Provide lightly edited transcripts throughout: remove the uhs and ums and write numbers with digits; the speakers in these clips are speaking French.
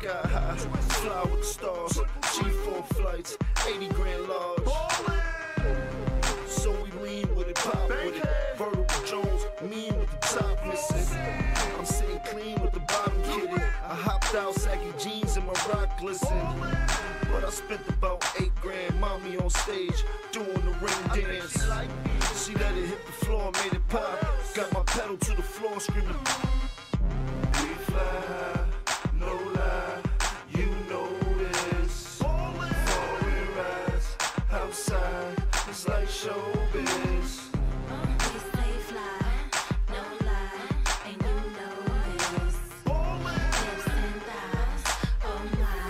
sky high, fly with the stars, G4 flights, 80 grand large. So we lean with it, pop with it. Vertical Jones, mean with the top missing. I'm sitting clean with the bottom kitty. I hopped out, saggy jeans and my rock glisten. But I spent about 8 grand, mommy on stage, doing the ring dance. She let it hit the floor, made it pop. Got my pedal to the floor, screaming. We fly high, no lie, you know this. Foreign rides, outside, it's like showbiz. We stay fly, no lie, and you know this. Hips and thighs, oh my,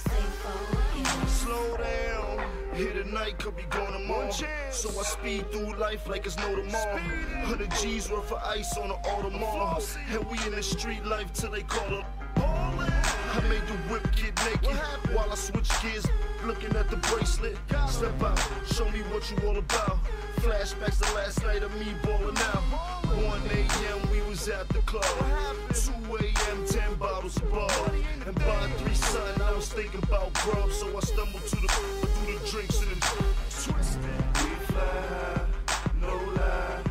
stay focused. Slow down, here tonight could be going tomorrow. So I speed through life like it's no tomorrow. 100 G's worth of ice on the Audemars. And we in the street life till they call it. I made the whip get naked while I switch gears, looking at the bracelet. Step out, show me what you all about. Flashbacks to last night of me balling out. 1 a.m. we was at the club. 2 a.m. 10 bottles of ball. And by 3 something I was thinking about grub. So I stumbled through the drinks and then twisted. We fly high, no lie,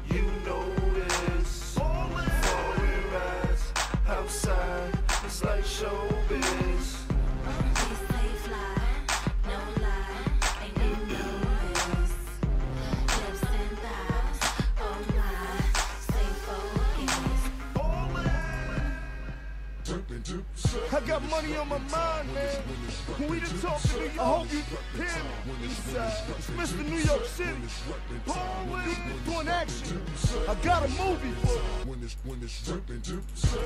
you know this. Foreign rides, outside, it's like showbiz. We stay fly, no lie, and you know this. Hips and thighs, oh my, stay focused. I got money on my mind, man. When we done talk to New York, I hope you hear me. Eastside, Mr. New York City. Always doing action. I got a movie for it.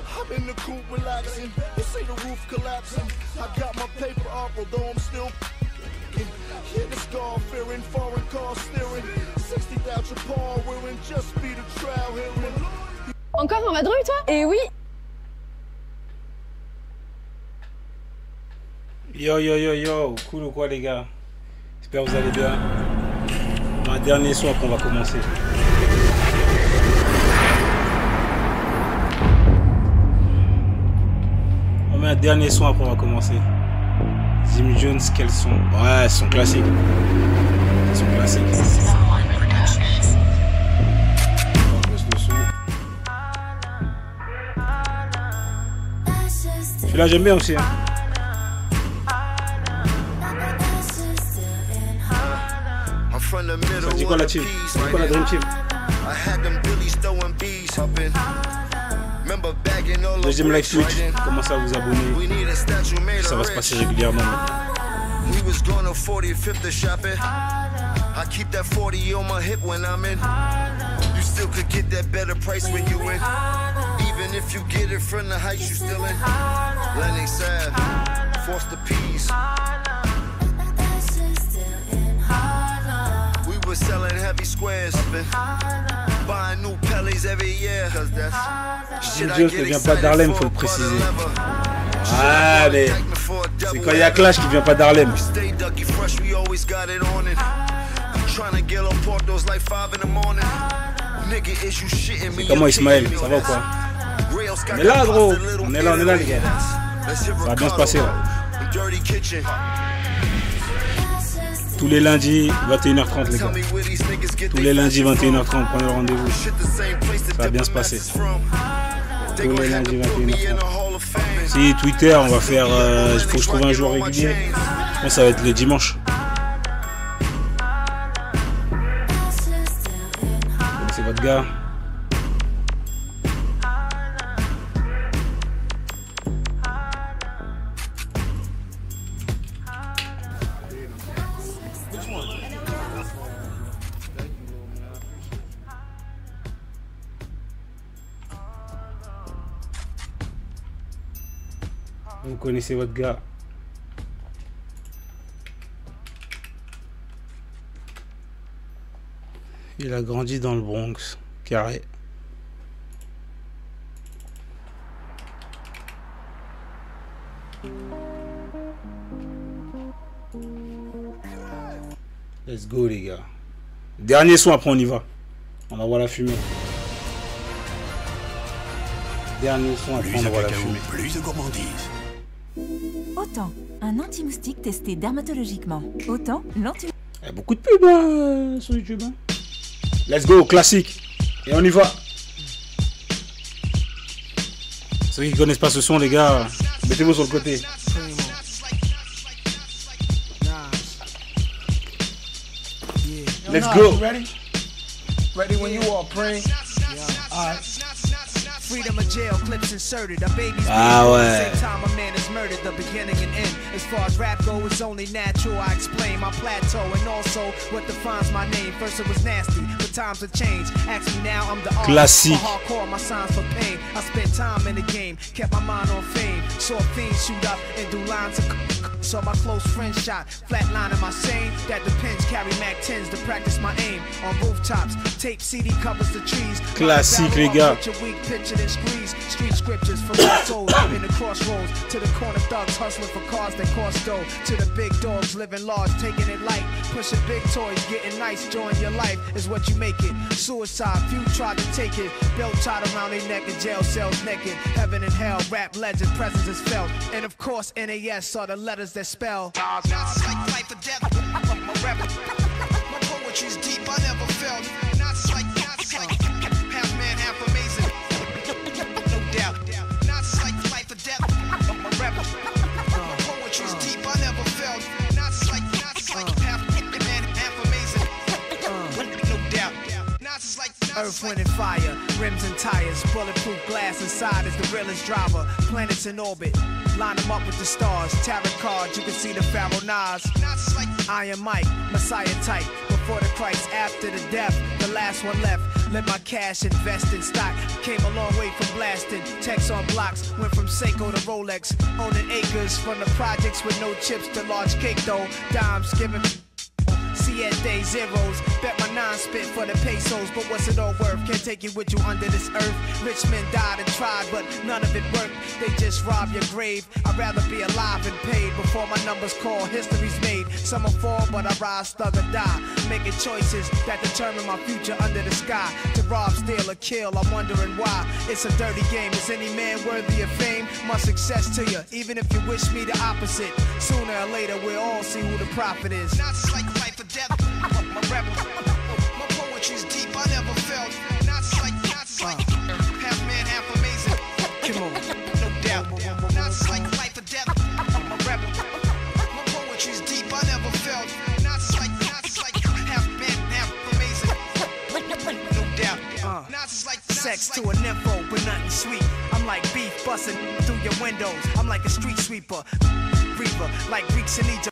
I'm in the coop relaxing. They say the roof collapsing. I got my paper up, although I'm still yeah, the scar fearing, foreign car steering. 60,000 paw wearing, just be the trial hearing. Encore en vadrouille, toi? Et oui. Yo yo yo yo, cool ou quoi les gars? J'espère que vous allez bien. Un dernier son qu'on va commencer. On met un dernier son après on va commencer. Jim Jones, quels sont? Ouais, son classique. Son classique. Celui-là j'aime bien aussi. Hein. Ça dit quoi la team? Ça dit quoi la Dream Team? Deuxième live Twitch, commencez à vous abonner. Ça va se passer régulièrement. I keep that 40 on my hip when I'm in. You still could get that better price when you in. Even if you get it from the heights you still in. Lennox Ave, Foster Peas. We were selling heavy squares. Buying new Pellies every year. Jim Jones ne vient pas d'Harlem, faut le préciser. Ah mais c'est quand il y a Clash qui vient pas d'Harlem. C'est comment Ismaël, ça va ou quoi? On est là gros, on est là les gars. Ça va bien se passer là. Tous les lundis 21h30 les gars. Tous les lundis 21h30, prenez le rendez-vous. Ça va bien se passer. Tous les lundis 21h30. Si Twitter on va faire, il faut que je trouve un jour régulier. Je pense que ça va être le dimanche. C'est votre gars. Vous connaissez votre gars. Il a grandi dans le Bronx, carré. Let's go les gars. Dernier son, après on y va. On envoie la fumée. Dernier son, après on envoie la fumée. Plus de gourmandise. Autant un anti-moustique testé dermatologiquement. Autant l'anti... Il y a beaucoup de pubs sur YouTube. Hein. Let's go, classique. Et on y va. Ceux qui ne connaissent pas ce son, les gars, mettez-vous sur le côté. Let's go. Ready when you are praying. Alright. Freedom of jail clips inserted. A baby's ouais. same time a man is murdered. The beginning and end. As far as rap go, it's only natural. I explain my plateau and also what defines my name. First it was nasty, but times have changed. Ask me now, I'm the Classique. hardcore, my signs for pain. I spent time in the game, kept my mind on fame. Saw fiends shoot up and do lines of saw my close friend shot, flatlining my sane. That depends, carry Mac 10s to practice my aim. On rooftops, tape CD covers the trees. Classique, les gars. Picture weak, picture then squeeze. Street scriptures from my souls in the crossroads. To the corner thugs hustling for cars that cost dough. To the big dogs living large, taking it light. Pushing big toys, getting nice, join your life is what you make it. Suicide, few tried to take it. Belt tied around their neck in jail cells naked. Heaven and hell, rap legend, presence is felt. And of course, NAS are the letters that spell. Not like life or death. My rap, my poetry's deep, I never felt. Not like half man, half amazing. No doubt. Not like life or death. My rap, my poetry's deep, I never felt. Not like half man, half amazing. No doubt. Earth, wind, and fire, rims and tires, bulletproof glass inside is the realest driver. Planets in orbit, line them up with the stars. Tarot cards, you can see the Pharaoh Nas. Iron Mike, Messiah type. Before the Christ, after the death, the last one left. Let my cash invest in stock. Came a long way from blasting. Text on blocks, went from Seiko to Rolex. Owning acres from the projects with no chips to large cake though. Dimes giving. Siete zeros, bet my nine spit for the pesos, but what's it all worth? Can't take it with you under this earth. Rich men died and tried, but none of it worked. They just rob your grave. I'd rather be alive and paid before my numbers call. History's made. Some will fall, but I rise, thug or die. Making choices that determine my future under the sky. To rob, steal, or kill, I'm wondering why. It's a dirty game. Is any man worthy of fame? My success to you, even if you wish me the opposite. Sooner or later, we'll all see who the prophet is. Not like life or death. My rap, my poetry's deep, I never felt. Not like half man, half amazing. Come on, no doubt. Not like life or death. My rap, my poetry's deep, I never felt. Not like half man, half amazing. No doubt. Sex to a nympho, but nothing sweet. I'm like beef busting through your windows. I'm like a street sweeper, reaper, like Greeks in Egypt.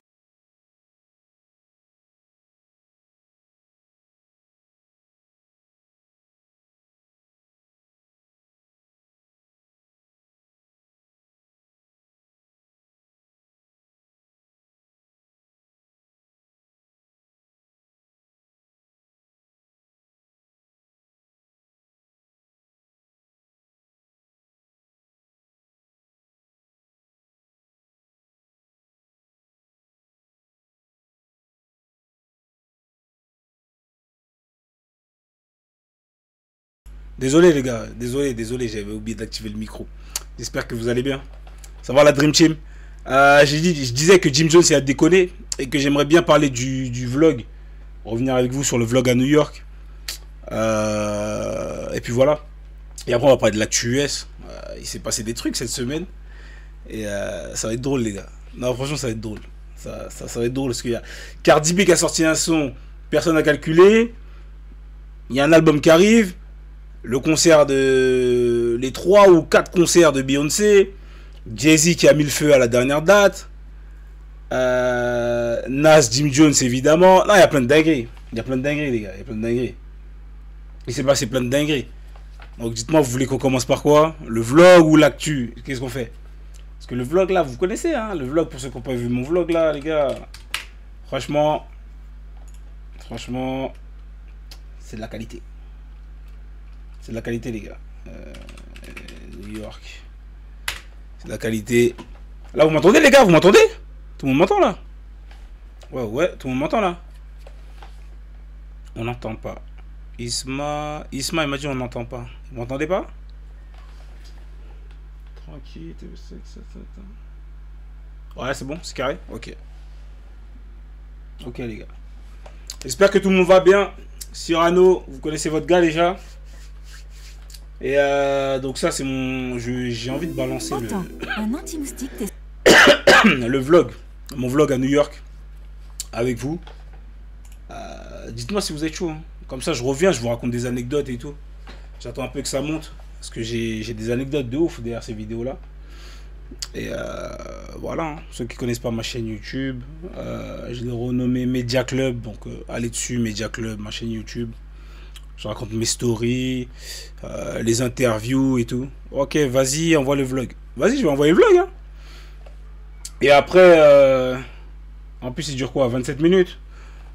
Désolé les gars, désolé, j'avais oublié d'activer le micro. J'espère que vous allez bien. Ça va la Dream Team. Je disais que Jim Jones a déconné et que j'aimerais bien parler du vlog. Revenir avec vous sur le vlog à New York. Et puis voilà. Et après on va parler de l'actu US. Il s'est passé des trucs cette semaine. Et ça va être drôle les gars. Non franchement ça va être drôle. Ça va être drôle parce qu'il y a Cardi B qui a sorti un son. Personne n'a calculé. Il y a un album qui arrive. Le concert de... Les 3 ou 4 concerts de Beyoncé. Jay-Z qui a mis le feu à la dernière date. Nas, Jim Jones évidemment. Non, il y a plein de dingueries. Il y a plein de dingueries les gars. Il y a plein de dingueries. Il s'est passé plein de dingueries. Donc dites-moi, vous voulez qu'on commence par quoi? Le vlog ou l'actu? Qu'est-ce qu'on fait? Parce que le vlog là, vous connaissez hein. Le vlog, pour ceux qui n'ont pas vu mon vlog là les gars. Franchement, c'est de la qualité. C'est de la qualité les gars. New York. C'est de la qualité. Là vous m'entendez les gars? Vous m'entendez? Tout le monde m'entend là? Ouais, tout le monde m'entend là. On n'entend pas. Isma il m'a dit on n'entend pas. Vous m'entendez pas? Tranquille. Ouais, c'est bon, c'est carré. Ok. Ok, les gars. J'espère que tout le monde va bien. Cyrano, vous connaissez votre gars déjà. Et donc ça, c'est mon... J'ai envie de balancer Autant, un anti-moustique testé. le vlog. Mon vlog à New York. Avec vous. Dites-moi si vous êtes chaud. Hein. Comme ça, je reviens, je vous raconte des anecdotes et tout. J'attends un peu que ça monte. Parce que j'ai des anecdotes de ouf derrière ces vidéos-là. Et voilà, hein. Ceux qui connaissent pas ma chaîne YouTube, je l'ai renommé Media Club. Donc allez dessus, Media Club, ma chaîne YouTube. Je raconte mes stories, les interviews et tout. Ok, vas-y, envoie le vlog. Vas-y, je vais envoyer le vlog. Hein. Et après, en plus, il dure quoi? 27 minutes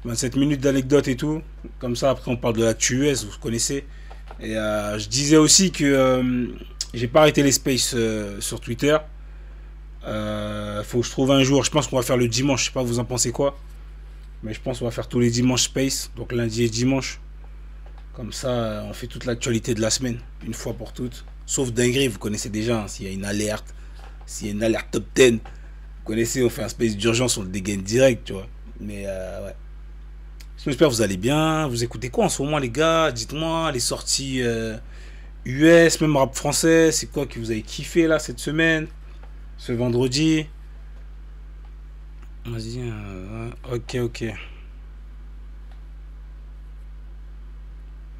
27 minutes d'anecdotes et tout. Comme ça, après, on parle de l'actu US, vous connaissez. Et je disais aussi que j'ai pas arrêté les spaces sur Twitter. Faut que je trouve un jour. Je pense qu'on va faire le dimanche. Je sais pas, vous en pensez quoi? Mais je pense qu'on va faire tous les dimanches space. Donc lundi et dimanche. Comme ça, on fait toute l'actualité de la semaine. Une fois pour toutes. Sauf dinguerie, vous connaissez déjà. Hein, s'il y a une alerte. S'il y a une alerte top 10. Vous connaissez, on fait un space d'urgence. On le dégaine direct, tu vois. Mais ouais. J'espère que vous allez bien. Vous écoutez quoi en ce moment, les gars? Dites-moi, les sorties US, même rap français. C'est quoi que vous avez kiffé là cette semaine? Ce vendredi? Vas-y. Ok, ok.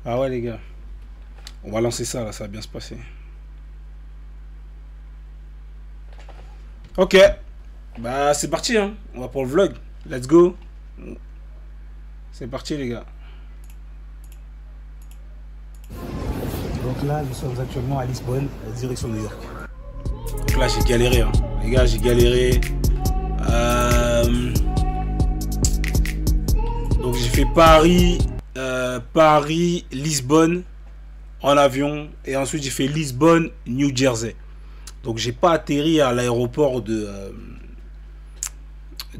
Ah ouais, les gars. On va lancer ça là, ça va bien se passer. Ok. Bah, c'est parti, hein. On va pour le vlog. Let's go. C'est parti, les gars. Donc là, nous sommes actuellement à Lisbonne, direction New York. Donc là, j'ai galéré, hein. Les gars, j'ai galéré. Donc j'ai fait Paris, Lisbonne en avion. Et ensuite, j'ai fait Lisbonne, New Jersey. Donc j'ai pas atterri à l'aéroport de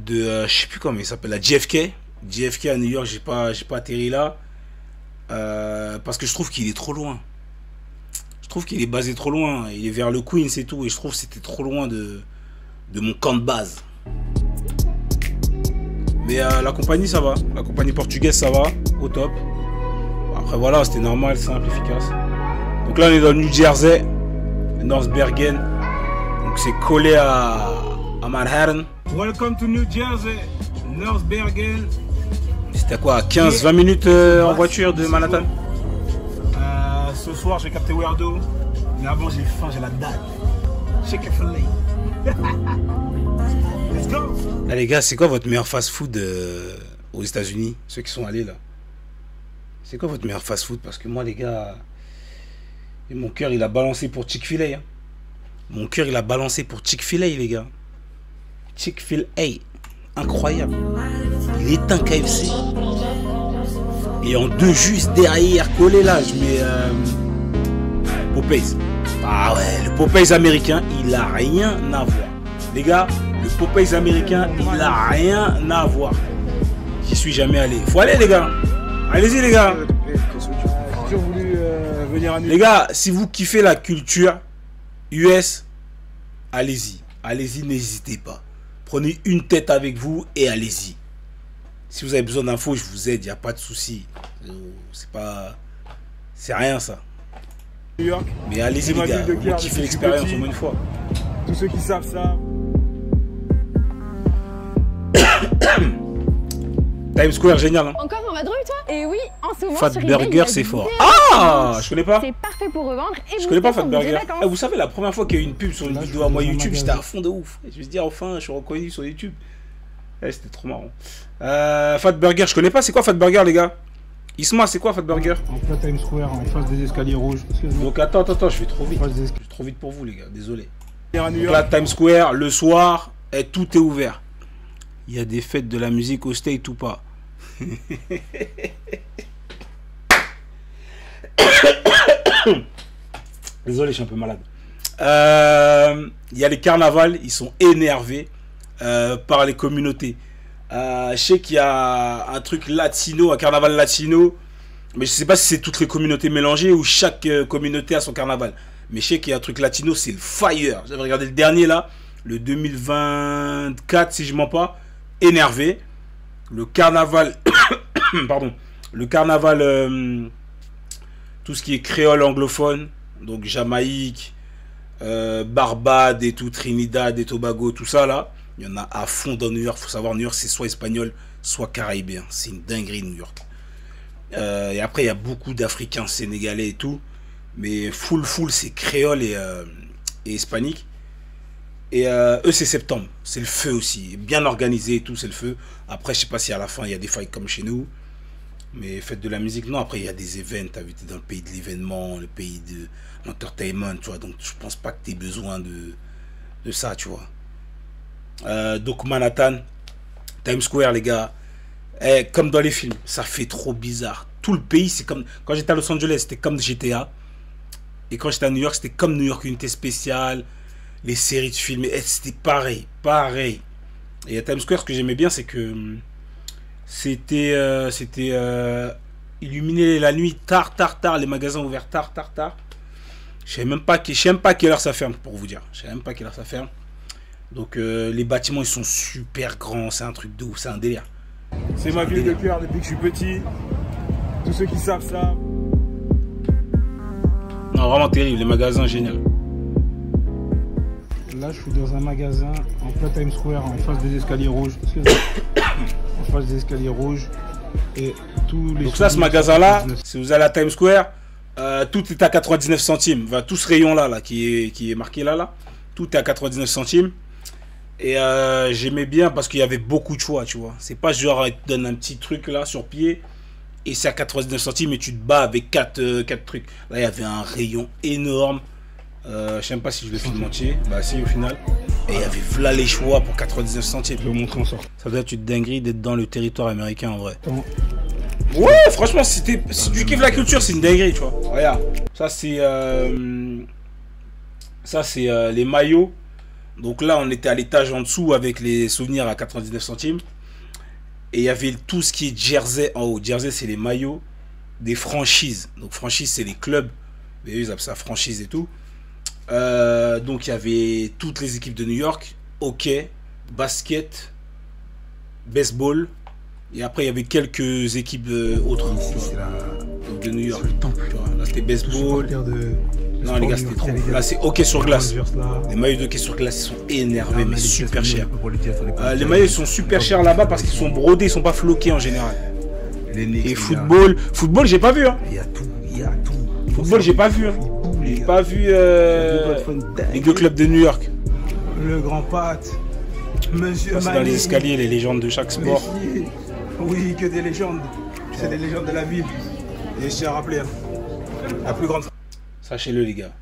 je sais plus comment il s'appelle, la JFK. JFK à New York, j'ai pas atterri là parce que je trouve qu'il est trop loin. Je trouve qu'il est basé trop loin. Il est vers le Queens et tout, et je trouve que c'était trop loin de mon camp de base. Mais la compagnie, ça va. La compagnie portugaise, ça va, au top. Après voilà, c'était normal, simple, efficace. Donc là, on est dans le New Jersey, North Bergen. Donc c'est collé à Manhattan. Welcome to New Jersey, North Bergen. C'était quoi, 15-20 minutes en voiture de Manhattan. Ce soir, je vais capter Weirdo. Mais avant, j'ai faim, j'ai la dalle. Chick-fil-A. Let's go. Là, les gars, c'est quoi votre meilleur fast-food aux États-Unis? Ceux qui sont allés là. C'est quoi votre meilleur fast-food? Parce que moi, les gars, mon cœur, il a balancé pour Chick-fil-A. Hein. Mon cœur, il a balancé pour Chick-fil-A, les gars. Chick-fil-A. Incroyable. Il est un KFC. Et en deux juste derrière, collé là, je mets Popeyes. Ah ouais, le Popeyes américain, il a rien à voir. Les gars, le Popeyes américain, il a rien à voir. J'y suis jamais allé. Faut aller, les gars. Allez-y, les gars. Les gars, si vous kiffez la culture US, allez-y. Allez-y, n'hésitez pas. Prenez une tête avec vous et allez-y. Si vous avez besoin d'infos, je vous aide, il n'y a pas de souci. C'est rien ça. New York. Mais allez-y, les gars, vous kiffez l'expérience au moins une fois. Tous ceux qui savent ça. Times Square, génial. Hein. Encore en vadrouille, toi? Et oui, en ce moment, Fat sur Burger, eBay, c'est fort. Ah, je connais pas. C'est parfait pour revendre. Et je connais pas Fat Burger. Eh, vous savez, la première fois qu'il y a eu une pub sur une vidéo à moi YouTube, j'étais à fond de ouf. Je me suis dit, enfin, je suis reconnu sur YouTube. Eh, c'était trop marrant. Fat Burger, je connais pas. C'est quoi Fat Burger, les gars? Isma, c'est quoi Fat Burger? En plein Times Square, en face des escaliers rouges. Donc attends, je vais trop vite. Je vais trop vite pour vous, les gars. Désolé. Donc là, Times Square, le soir, et tout est ouvert. Il y a des fêtes de la musique au State ou pas? Désolé, je suis un peu malade. Il y a les carnavals, ils sont énervés par les communautés. Je sais qu'il y a un truc latino, un carnaval latino, mais je sais pas si c'est toutes les communautés mélangées ou chaque communauté a son carnaval. Mais je sais qu'il y a un truc latino, c'est le fire. J'avais regardé le dernier là, le 2024 si je mens pas, énervé. Le carnaval, pardon, le carnaval, tout ce qui est créole anglophone, donc Jamaïque, Barbade et tout, Trinidad et Tobago, tout ça là, il y en a à fond dans New York. Faut savoir, New York c'est soit espagnol, soit caribéen. C'est une dinguerie New York. Et après il y a beaucoup d'Africains, Sénégalais et tout, mais full c'est créole et hispanique. Et eux c'est septembre, c'est le feu aussi, bien organisé et tout, c'est le feu. Après je sais pas si à la fin il y a des fights comme chez nous, mais faites de la musique, non. Après il y a des événements, t'as vu, t'es dans le pays de l'événement, le pays de l'entertainment, tu vois, donc je pense pas que t'aies besoin de ça, tu vois. Donc Manhattan, Times Square les gars, comme dans les films, ça fait trop bizarre. Tout le pays c'est comme, quand j'étais à Los Angeles c'était comme GTA, et quand j'étais à New York c'était comme New York Unité Spéciale, les séries de films, c'était pareil. Et à Times Square, ce que j'aimais bien, c'est que c'était illuminé la nuit, tard, les magasins ouverts tard. Je sais même pas quelle heure ça ferme, pour vous dire. Je sais même pas quelle heure ça ferme. Donc les bâtiments, ils sont super grands, c'est un truc de ouf, c'est un délire. C'est ma ville de cœur depuis que je suis petit. Tous ceux qui savent ça. Non, vraiment terrible, les magasins, génial. Là, je suis dans un magasin en plein Times Square, en face des escaliers rouges. En face des escaliers rouges. Et tous les. Donc, ça, ce magasin-là, si vous allez à Times Square, tout est à 99 centimes. Enfin, tout ce rayon-là, qui est marqué là, tout est à 99 centimes. Et j'aimais bien parce qu'il y avait beaucoup de choix, tu vois. C'est pas genre, ils te donnent un petit truc là sur pied et c'est à 99 centimes et tu te bats avec 4 trucs. Là, il y avait un rayon énorme. Je sais même pas si je le filme entier. Bah si, au final. Et il y avait là les choix pour 99 centimes. Je vais vous montrer en sort. Ça doit être une dinguerie d'être dans le territoire américain en vrai. Ouais, franchement, si tu kiffes la culture, c'est une dinguerie, tu vois. Regarde, ça c'est les maillots. Donc là, on était à l'étage en dessous avec les souvenirs à 99 centimes. Et il y avait tout ce qui est jersey en haut. Jersey, c'est les maillots des franchises. Donc franchise, c'est les clubs. Mais eux, ils appellent ça franchise et tout. Donc il y avait toutes les équipes de New York, hockey, basket, baseball, et après il y avait quelques équipes autres de New York. Là c'était baseball. Non les gars, c'était trop. Là c'est hockey sur glace. Les maillots de hockey sur glace sont énervés mais super chers. Les maillots ils sont super chers là-bas parce qu'ils sont brodés, ils sont pas floqués en général. Et football j'ai pas vu hein. Football j'ai pas vu hein. J'ai pas vu les deux clubs de New York. Le grand Pat, Monsieur c'est dans les escaliers, les légendes de chaque sport. Oui, que des légendes. C'est des légendes de la ville. Et je tiens à rappeler, la plus grande. Sachez-le les gars,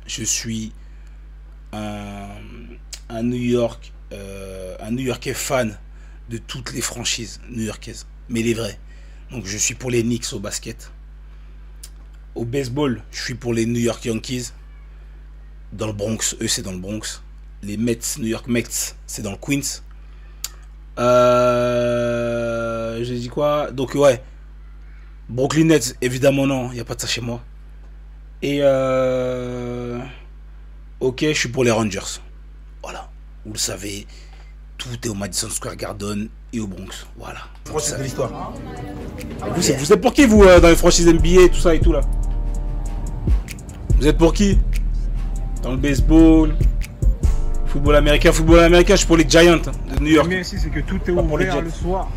je suis un New York, un New-Yorkais fan de toutes les franchises new-yorkaises, mais les vrais. Donc je suis pour les Knicks au basket. Au baseball, je suis pour les New York Yankees. Dans le Bronx, eux c'est dans le Bronx. Les Mets, New York Mets, c'est dans le Queens. J'ai dit quoi? Donc ouais, Brooklyn Nets, évidemment non, il n'y a pas de ça chez moi. Et ok, je suis pour les Rangers. Voilà, vous le savez, tout est au Madison Square Garden et au Bronx. Voilà. Franchise de l'histoire. Vous êtes pour qui vous dans les franchises NBA, tout ça et tout là? Vous êtes pour qui? Dans le baseball, football américain, je suis pour les Giants de New York. Mais ici c'est que tout est ouvert le soir.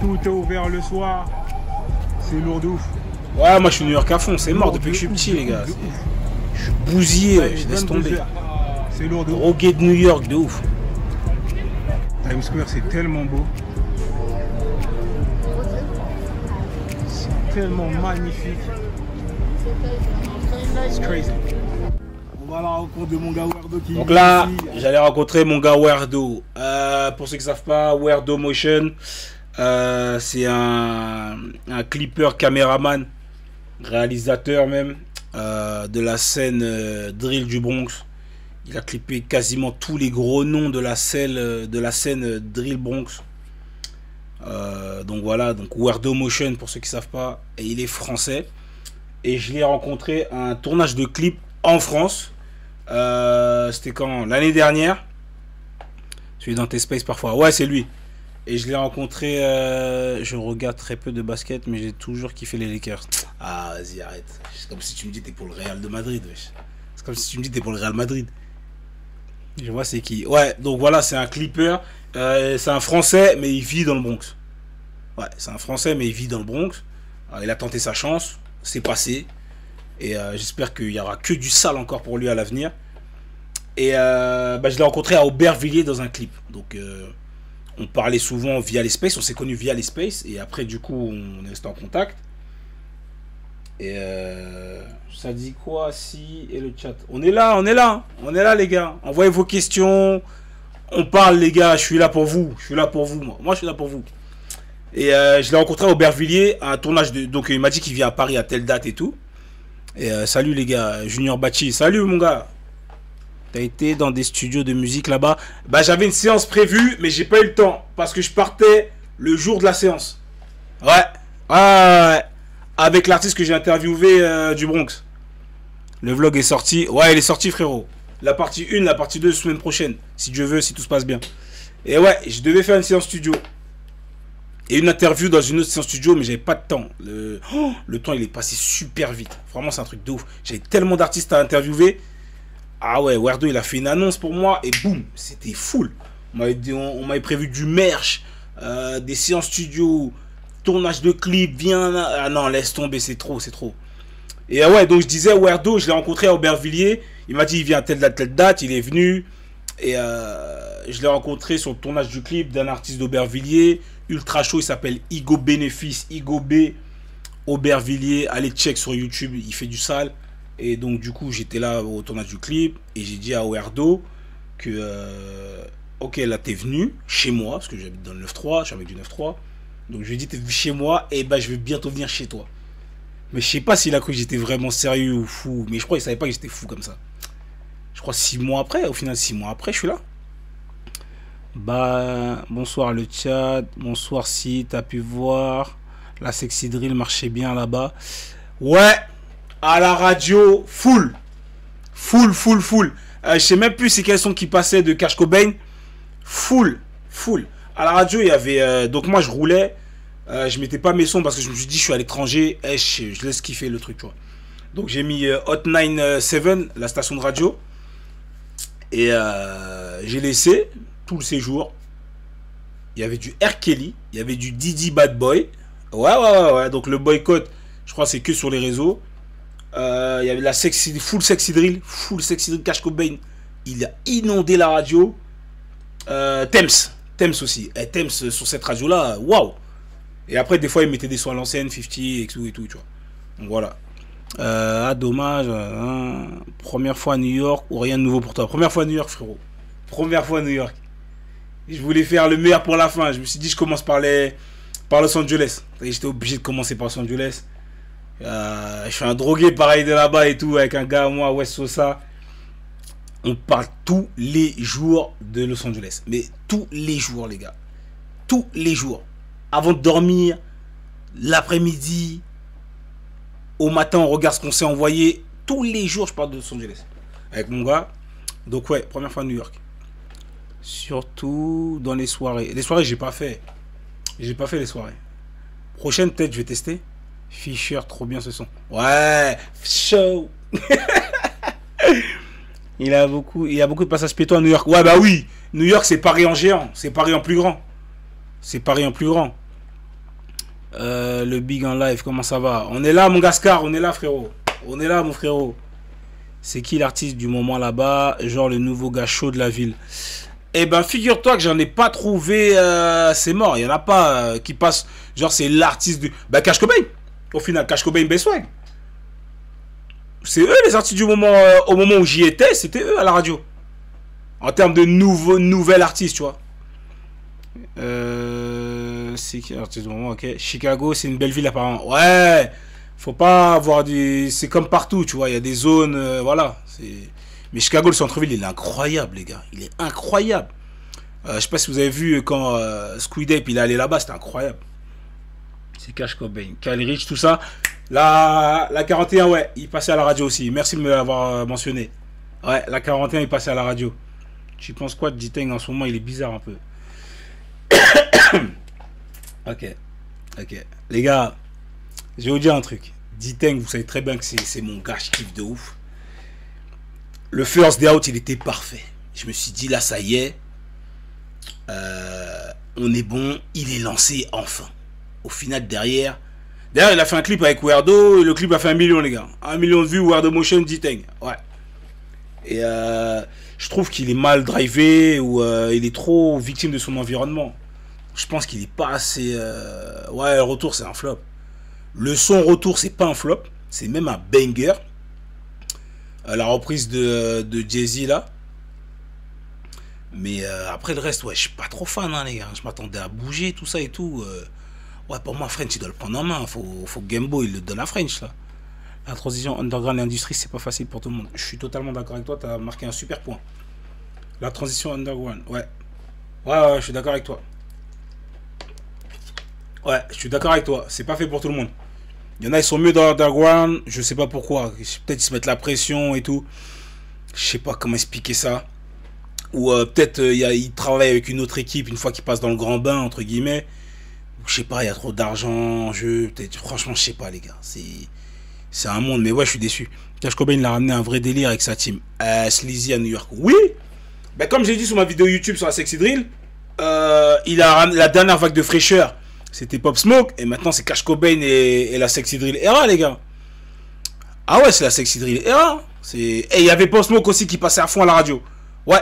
Tout est ouvert le soir. C'est lourd de ouf. Ouais, moi je suis New York à fond, c'est mort depuis que je suis petit les gars. Je suis bousillé, je laisse tomber. C'est lourd de ouf. Drogué de New York de ouf. Times Square c'est tellement beau. C'est tellement magnifique. C'est crazy. On va à la rencontre de mon gars Werdo qui. Donc là, j'allais rencontrer mon gars Werdo. Pour ceux qui ne savent pas, Werdo Motion, c'est un clipper, caméraman, réalisateur même de la scène drill du Bronx. Il a clippé quasiment tous les gros noms de la scène drill Bronx. Donc voilà, donc Werdo Motion pour ceux qui ne savent pas, et il est français. Et je l'ai rencontré à un tournage de clip en France. C'était quand? L'année dernière. Celui dans T-Space parfois. Ouais, c'est lui. Et je l'ai rencontré. Je regarde très peu de basket, mais j'ai toujours kiffé les Lakers. Ah, vas-y, arrête. C'est comme si tu me dis t'es pour le Real de Madrid. Wesh. C'est comme si tu me dis t'es pour le Real Madrid. Je vois c'est qui. Ouais, donc voilà, c'est un Clipper. C'est un Français, mais il vit dans le Bronx. Ouais, c'est un Français, mais il vit dans le Bronx. Alors, il a tenté sa chance. C'est passé. Et j'espère qu'il n'y aura que du sale encore pour lui à l'avenir. Et je l'ai rencontré à Aubervilliers dans un clip. Donc on parlait souvent via les Spaces. On s'est connus via les Spaces. Et après du coup on est resté en contact. Et ça dit quoi si et le chat? On est là, on est là. On est là les gars. Envoyez vos questions. On parle les gars. Je suis là pour vous. Je suis là pour vous. Moi je suis là pour vous. Et je l'ai rencontré à Aubervilliers à un tournage de... Donc il m'a dit qu'il vient à Paris à telle date et tout. Et salut les gars. Junior Bachi. Salut mon gars. T'as été dans des studios de musique là-bas? Bah j'avais une séance prévue, mais j'ai pas eu le temps. Parce que je partais le jour de la séance. Ouais. Avec l'artiste que j'ai interviewé du Bronx. Le vlog est sorti. Ouais, il est sorti frérot. La partie 1, la partie 2, semaine prochaine. Si Dieu veut, si tout se passe bien. Et ouais, je devais faire une séance studio. Et une interview dans une autre séance studio, mais j'avais pas de temps. Le temps, il est passé super vite. Vraiment, c'est un truc de ouf. J'avais tellement d'artistes à interviewer. Ah ouais, Werdo, il a fait une annonce pour moi et boum, c'était full. On m'avait prévu du merch, des séances studio, tournage de clips, viens là. Ah non, laisse tomber, c'est trop, c'est trop. Et ouais, donc je disais, Werdo, je l'ai rencontré à Aubervilliers. Il m'a dit, il vient à telle date, il est venu. Et je l'ai rencontré sur le tournage du clip d'un artiste d'Aubervilliers, ultra chaud, il s'appelle Igo Bénéfice, Igo B, Aubervilliers. Allez check sur YouTube, il fait du sale. Et donc du coup j'étais là au tournage du clip et j'ai dit à Werdo que ok là t'es venu chez moi parce que j'habite dans le 9-3, je suis avec du 9-3. Donc je lui ai dit t'es venu chez moi et bah je vais bientôt venir chez toi. Mais je sais pas s'il a cru que j'étais vraiment sérieux ou fou. Mais je crois qu'il savait pas que j'étais fou comme ça. Je crois 6 mois après, au final 6 mois après je suis là. Bah bonsoir le chat, bonsoir si t'as pu voir. La sexy drill marchait bien là-bas. Ouais. À la radio, full. Je sais même plus c'est quels sons qui passaient de Cash Cobain. Full. À la radio, il y avait... donc moi, je roulais. Je mettais pas mes sons parce que je me suis dit, je suis à l'étranger. Je laisse kiffer le truc, tu vois. Donc j'ai mis Hot 97, la station de radio. Et j'ai laissé tout le séjour. Il y avait du R. Kelly. Il y avait du Didi Bad Boy. Ouais. Donc le boycott, je crois c'est que sur les réseaux. Il y avait la full sexy drill Cash Cobain. Il a inondé la radio. Thames aussi. Et Thames sur cette radio là, waouh. Et après des fois il mettait des sons à l'ancienne, 50 et tout, tu vois. Donc voilà. Dommage. Première fois à New York ou rien de nouveau pour toi? Première fois à New York frérot. Première fois à New York. Je voulais faire le meilleur pour la fin. Je me suis dit je commence par Los Angeles. J'étais obligé de commencer par Los Angeles. Je suis un drogué pareil de là-bas et tout avec un gars moi West Sosa. On parle tous les jours de Los Angeles, mais tous les jours les gars, tous les jours, avant de dormir, l'après-midi, au matin on regarde ce qu'on s'est envoyé. Tous les jours je parle de Los Angeles avec mon gars. Donc ouais, première fois à New York. Surtout dans les soirées. Les soirées j'ai pas fait les soirées. Prochaine peut-être je vais tester. Fisher, trop bien ce son. Ouais, show. Il y a beaucoup de passages piétons à New York. Ouais, bah oui. New York, c'est Paris en géant. C'est Paris en plus grand. Le Big en live, comment ça va? On est là, mon Gascar. On est là, frérot. On est là, mon frérot. C'est qui l'artiste du moment là-bas? Genre le nouveau gars chaud de la ville. Eh ben, figure-toi que j'en ai pas trouvé. C'est mort. Il y en a pas qui passe. Genre, c'est l'artiste du. Bah, Cash Cobain. Au final, Cash Cobain, Beswag. C'est eux les artistes du moment. Au moment où j'y étais, c'était eux à la radio. En termes de nouvel artiste, tu vois. C'est qui l'artiste du moment? Ok. Chicago, c'est une belle ville apparemment. Ouais. Faut pas avoir des. C'est comme partout, tu vois. Il y a des zones. Voilà. Mais Chicago, le centre-ville, il est incroyable, les gars. Il est incroyable. Je sais pas si vous avez vu quand Squid Ape il est allé là-bas, c'était incroyable. C'est Cash Cobain, Kyle Rich, tout ça. La 41, ouais, il passait à la radio aussi. Merci de me l'avoir mentionné. Ouais, la 41 est passée à la radio. Tu penses quoi de D-Tang en ce moment? Il est bizarre un peu. Ok. Les gars, je vais vous dire un truc. D-Tang, vous savez très bien que c'est mon gars, je kiffe de ouf. Le first day out, il était parfait. Je me suis dit, là, ça y est. On est bon. Il est lancé enfin. Au final, derrière, il a fait un clip avec Weirdo. Et le clip a fait 1 million, les gars. 1 million de vues, Weirdo Motion, D-Tang. Ouais. Et je trouve qu'il est mal drivé ou il est trop victime de son environnement. Je pense qu'il est pas assez... Ouais, le retour, c'est un flop. Le son retour, c'est pas un flop. C'est même un banger. La reprise de Jay-Z, là. Mais après le reste, ouais, je suis pas trop fan, hein, les gars. Je m'attendais à bouger, tout ça et tout. Ouais, pour moi, French, il doit le prendre en main. Faut que Gambo, il le donne à French, là. La transition underground et industrie, c'est pas facile pour tout le monde. Je suis totalement d'accord avec toi, tu as marqué un super point. La transition underground, ouais. Ouais, je suis d'accord avec toi. Ouais, je suis d'accord avec toi. C'est pas fait pour tout le monde. Il y en a, ils sont mieux dans l'underground. Je sais pas pourquoi. Peut-être ils se mettent la pression et tout. Je sais pas comment expliquer ça. Ou peut-être ils travaillent avec une autre équipe une fois qu'ils passent dans le grand bain, entre guillemets. Ou je sais pas, il y a trop d'argent en jeu. Franchement, je sais pas, les gars. C'est un monde, mais ouais, je suis déçu. Cash Cobain, il a ramené un vrai délire avec sa team. Sleazy à New York. Oui! Ben, comme j'ai dit sur ma vidéo YouTube sur la Sexy Drill, il a ramené la dernière vague de fraîcheur. C'était Pop Smoke. Et maintenant, c'est Cash Cobain et la Sexy Drill era, les gars. Ah ouais, c'est la Sexy Drill era. Et il y avait Pop Smoke aussi qui passait à fond à la radio. Ouais.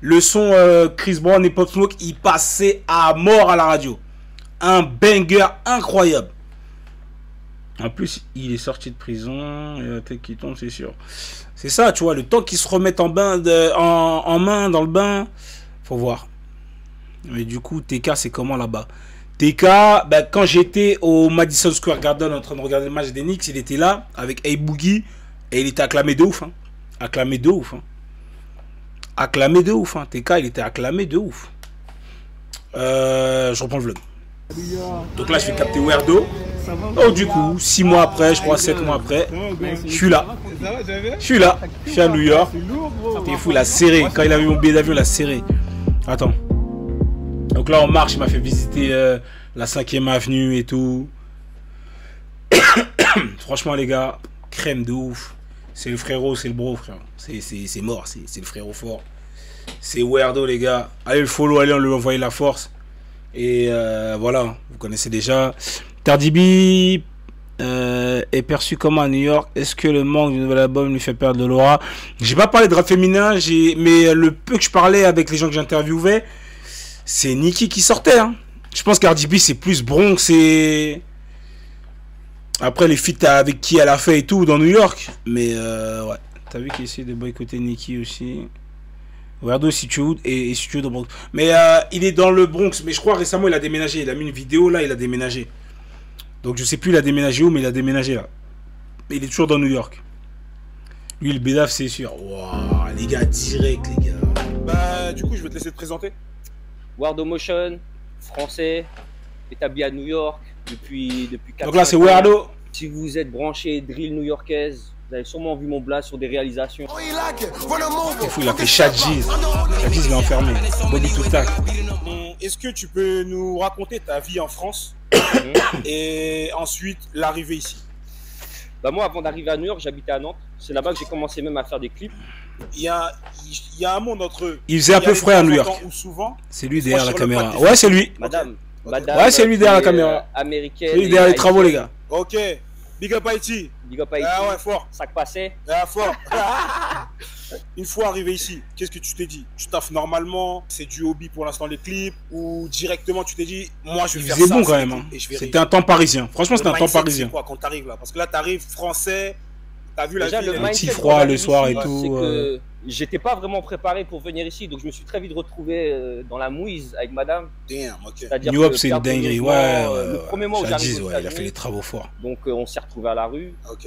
Le son Chris Brown et Pop Smoke, il passait à mort à la radio. Un banger incroyable. En plus, il est sorti de prison. Et la tête qui tombe, c'est sûr. C'est ça, tu vois. Le temps qu'il se remette en main dans le bain. Faut voir. Mais du coup, TK, c'est comment là-bas? TK, ben, quand j'étais au Madison Square Garden en train de regarder le match des Knicks, il était là avec A-Boogie. Et il était acclamé de ouf. Hein. Acclamé de ouf. Hein. Acclamé de ouf. Hein. TK, il était acclamé de ouf. Je reprends le vlog. Donc là, je vais capter Weirdo. Oh, du coup, 6 mois après, je crois 7 mois après, je suis là. Je suis à New York. T'es fou, il a serré. Quand il a vu mon billet d'avion, il a serré. Attends. Donc là, on marche. Il m'a fait visiter la 5e avenue et tout. Franchement, les gars, crème de ouf. C'est le frérot, c'est le bro, frère. C'est mort, c'est le frérot fort. C'est Weirdo, les gars. Allez le follow, allez, on lui envoyer la force. Et voilà, vous connaissez déjà. Cardi B est perçu comment à New York? Est-ce que le manque du nouvel album lui fait perdre de l'aura? J'ai pas parlé de rap féminin, mais le peu que je parlais avec les gens que j'interviewais, c'est Nicki qui sortait. Hein. Je pense que Cardi B c'est plus Bronx et après les feats avec qui elle a fait et tout dans New York. Mais ouais, t'as vu qu'il essaie de boycotter Nicki aussi. Weirdo situé et situé dans Bronx. Mais il est dans le Bronx. Mais je crois récemment il a déménagé. Il a mis une vidéo là, il a déménagé. Donc je sais plus il a déménagé où, mais il a déménagé là. Mais il est toujours dans New York. Lui le bédaf c'est sûr. Waouh, les gars, direct les gars. Bah du coup je vais te laisser te présenter. Weirdo Motion, français, établi à New York depuis 4 ans. Donc là c'est Weirdo. Si vous êtes branché drill new-yorkaise, vous avez sûrement vu mon blast sur des réalisations. C'est fou, il a fait Shadjiz. Shadjiz il est enfermé. Bobby Toutak. Est-ce que tu peux nous raconter ta vie en France et ensuite l'arrivée ici? Bah moi avant d'arriver à New York, j'habitais à Nantes. C'est là-bas que j'ai commencé même à faire des clips. Il y a un monde entre eux. Il faisait un peu frais à New York. C'est lui derrière la caméra. Ouais, c'est lui. Madame, ouais, c'est lui derrière la caméra. Américaine. C'est lui derrière les travaux, les gars. Ok. Big up Haïti. Big up Haïti. Ah ouais, fort. Ça passait. Ah, fort. Une fois arrivé ici, qu'est-ce que tu t'es dit? Tu taffes normalement? C'est du hobby pour l'instant les clips? Ou directement tu t'es dit, moi je vais faire ça? C'est bon quand même. Hein. C'était un temps parisien. Franchement, c'était un temps parisien. Quoi quand t'arrives là? Parce que là, t'arrives français. T'as vu déjà, la vie, le petit froid le soir et tout. C'est que j'étais pas vraiment préparé pour venir ici, donc je me suis très vite retrouvé dans la mouise avec madame. Damn, ok. New York, c'est une dinguerie. Ouais, le premier mois où j'arrive, il a fait les travaux forts. Donc on s'est retrouvé à la rue. Ok.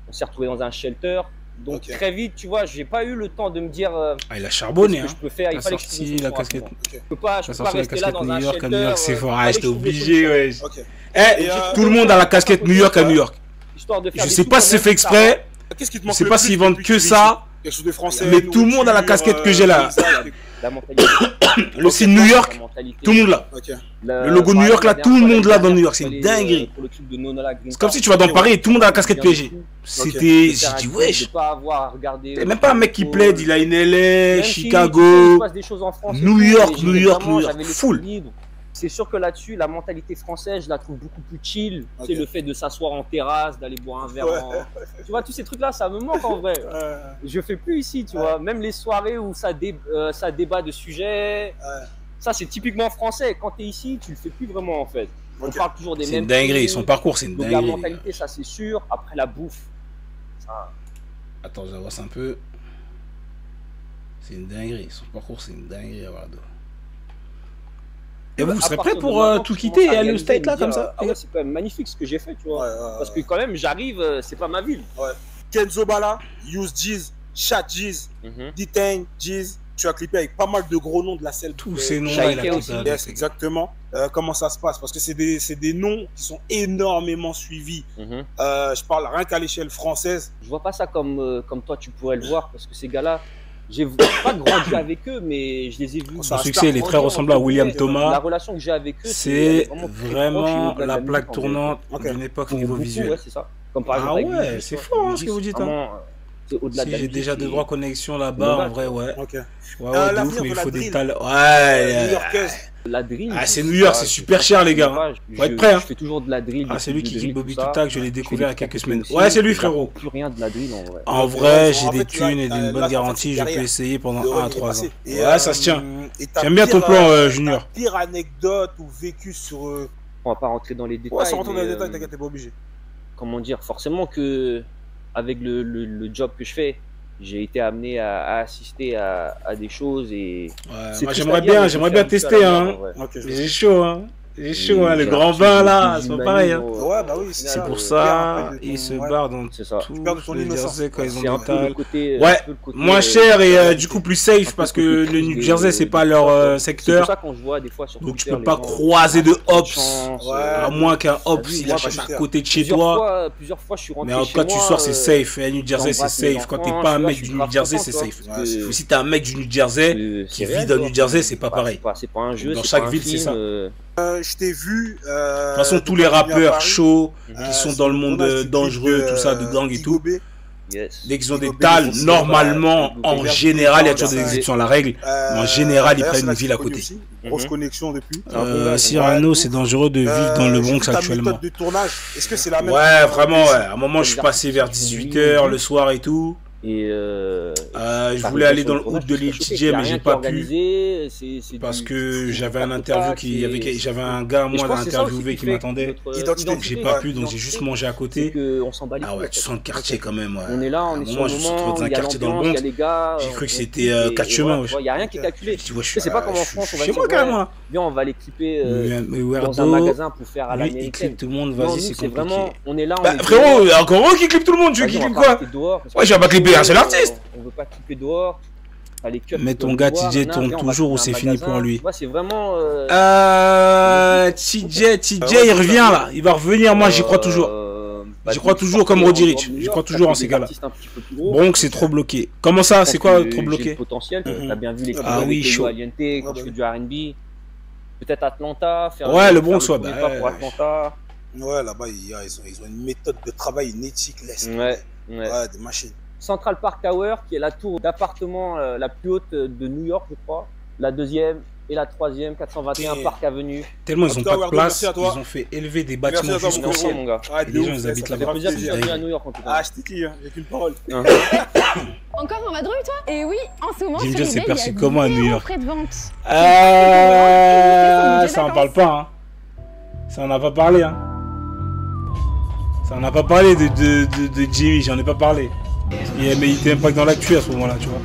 On s'est retrouvé dans un shelter. Donc très vite, tu vois, j'ai pas eu le temps de me dire. Ah, il a charbonné. Ce que je peux faire. Il fallait que je sorti la casquette. Je peux pas rester là dans un shelter. New York, c'est fort. Ah, j'étais obligé, ouais. Tout le monde a la casquette New York à New York. Je sais pas si c'est fait exprès. Qu'est-ce qui te Je manque sais le pas plus s'ils vendent depuis que tu vis ça. ici? Quelque chose de français. Mais tout le monde a la casquette que j'ai là. La mentalité. Le signe New York, La mentalité. tout le monde là. Ok. Le logo New York là, tout le monde là dans New York, c'est une dinguerie. C'est comme si tu vas dans Paris et tout le monde a la casquette PSG. C'était. J'ai dit, wesh. C'est même pas un mec qui plaide, il a une LA, Chicago, New York, full. C'est sûr que là-dessus, la mentalité française, je la trouve beaucoup plus chill. C'est le fait de s'asseoir en terrasse, d'aller boire un verre. Tu vois, tous ces trucs-là, ça me manque en vrai. Je fais plus ici, tu vois. Même les soirées où ça débat de sujets, ça c'est typiquement français. Quand tu es ici, tu le fais plus vraiment en fait. On parle toujours des mêmes. C'est une dinguerie, son parcours, c'est une dinguerie. Donc la mentalité, ça c'est sûr. Après la bouffe, ça. Attends, j'avance un peu. C'est une dinguerie, son parcours, c'est une dinguerie à Wardo. Et vous serez prêt pour tout quitter et aller au State là comme ça? Ah ouais, c'est quand même magnifique ce que j'ai fait, tu vois. Parce que quand même, j'arrive, c'est pas ma ville. Kenzo Bala, Use Jeez, Chat Jeez, D-Tang Jeez. Tu as clippé avec pas mal de gros noms de la scène. Tous ces noms-là, il a aussi. Yes, exactement. Comment ça se passe? Parce que c'est des noms qui sont énormément suivis. Je parle rien qu'à l'échelle française. Je vois pas ça comme toi tu pourrais le voir, parce que ces gars-là, j'ai pas grandi avec eux, mais je les ai vus. Son succès, il est très ressemblant à William Thomas. La relation que j'ai avec eux, c'est vraiment la plaque tournante d'une époque niveau visuel. Ouais, c'est ça. Comme par exemple, ah ouais, c'est fort hein, ce que vous dites. Si j'ai déjà 2-3 connexions là-bas, en vrai, ouais. Ouais, de ouf, mais il faut des talents. Ouais, la drill. Ah, c'est New York, c'est super cher, les gars. Faut être prêt, hein. Je fais toujours de la drill. Ah, c'est lui qui kick Bobby Tutak, je l'ai découvert il y a quelques semaines. Ouais, c'est lui, frérot. Plus rien de la drill, en vrai. En vrai, j'ai des thunes et d'une bonne garantie, je peux essayer pendant 1 à 3 ans. Ouais, ça se tient. J'aime bien ton plan, Junior. Pire anecdote ou vécu sur. On va pas rentrer dans les détails. Ouais, sans rentrer dans les détails, t'inquiète, t'es pas obligé. Comment dire, forcément que avec le job que je fais, j'ai été amené à assister à des choses et moi j'aimerais bien tester hein. J'ai chaud hein. J'ai chaud hein, le grand bain là, c'est pas pareil hein. Ouais bah oui, c'est pour ça ils se barrent dans tous les jerseys quand ils ont des talles. Ouais, moins cher et du coup plus safe parce que le New Jersey c'est pas leur secteur. Donc tu peux pas croiser de hops à moins qu'un hop s'il achète à côté de chez toi. Mais en tout cas tu sors c'est safe. Et New Jersey c'est safe. Quand t'es pas un mec du New Jersey c'est safe. Si t'es un mec du New Jersey qui vit dans New Jersey c'est pas pareil. Dans chaque ville c'est ça. Je t'ai vu. De toute façon, tous les rappeurs chauds qui sont dans le monde dangereux, tout ça, de gang et tout, dès qu'ils ont des talles, normalement, en général, il y a toujours des exceptions à la règle, mais en général, ils prennent une ville à côté. Grosse connexion depuis. Cyrano, c'est dangereux de vivre dans le Bronx actuellement. Est-ce que c'est la même? Ouais, vraiment, ouais. À un moment, je suis passé vers 18 h le soir et tout. Et je voulais aller dans le hood de l'île TJ mais j'ai pas pu parce que j'avais un interview j'avais un gars moi d'interviewer qui m'attendait donc j'ai pas pu donc j'ai juste mangé à côté. Ah ouais tu sens le quartier quand même on est là on est sur le moment dans un quartier dans le Bronx j'ai cru que c'était 4 chemins il y a rien qui est calculé je sais pas comment en France on va chez moi carrément bien on va aller clipper dans un magasin pour faire à l'américaine tout le monde vas-y c'est vraiment on est là frérot encore eux qui clippent tout le monde tu clippes quoi ouais je vais pas clipper c'est l'artiste. On veut pas clipper dehors. Mais ton gars TJ tourne toujours ou c'est fini pour lui? Moi c'est vraiment. TJ il revient là. Il va revenir. Moi j'y crois toujours. J'y crois toujours comme Roddy Ricch. J'y crois toujours en ces gars-là. Bronx c'est trop bloqué. Comment ça? C'est quoi trop bloqué? Potentiel. T'as bien vu les ah oui chaud. Quand tu fais du R&B. Peut-être Atlanta. Ouais le Bronx soit. Ouais là-bas ils ont une méthode de travail, une éthique. Ouais des machines. Central Park Tower, qui est la tour d'appartement la plus haute de New York, je crois. La deuxième et la troisième, 421 Park Avenue. Tellement ils n'ont pas de place, ils ont fait élever des bâtiments jusqu'au ciel. Mon gars. Les gens ils habitent là-bas. Ça fait plaisir que tu à New York en tout cas. Ah, je t'ai dit, j'ai qu'une parole. Encore en vadrouille, toi? Et oui, en ce moment, Jim Jones c'est perçu comment à New York? Ça en parle pas, hein. Ça en a pas parlé, hein. Ça en a pas parlé de Jimmy, j'en ai pas parlé. Mais il était même pas dans l'actu à ce moment-là, tu vois.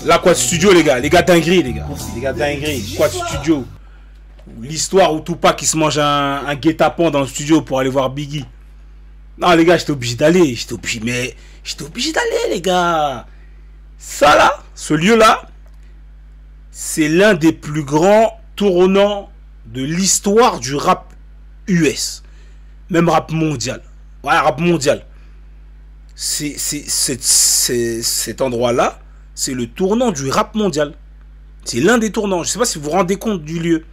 Là, quoi de studio, les gars dinguerie, les gars dinguerie. Quoi de studio? L'histoire où Tupac qui se mange un guet-apens dans le studio pour aller voir Biggie. Non, les gars, j'étais obligé d'aller. J'étais obligé d'aller, les gars. Ça, là, ce lieu-là, c'est l'un des plus grands tournants de l'histoire du rap US. Même rap mondial. Ouais, rap mondial. cet endroit-là, c'est le tournant du rap mondial. C'est l'un des tournants. Je sais pas si vous vous rendez compte du lieu.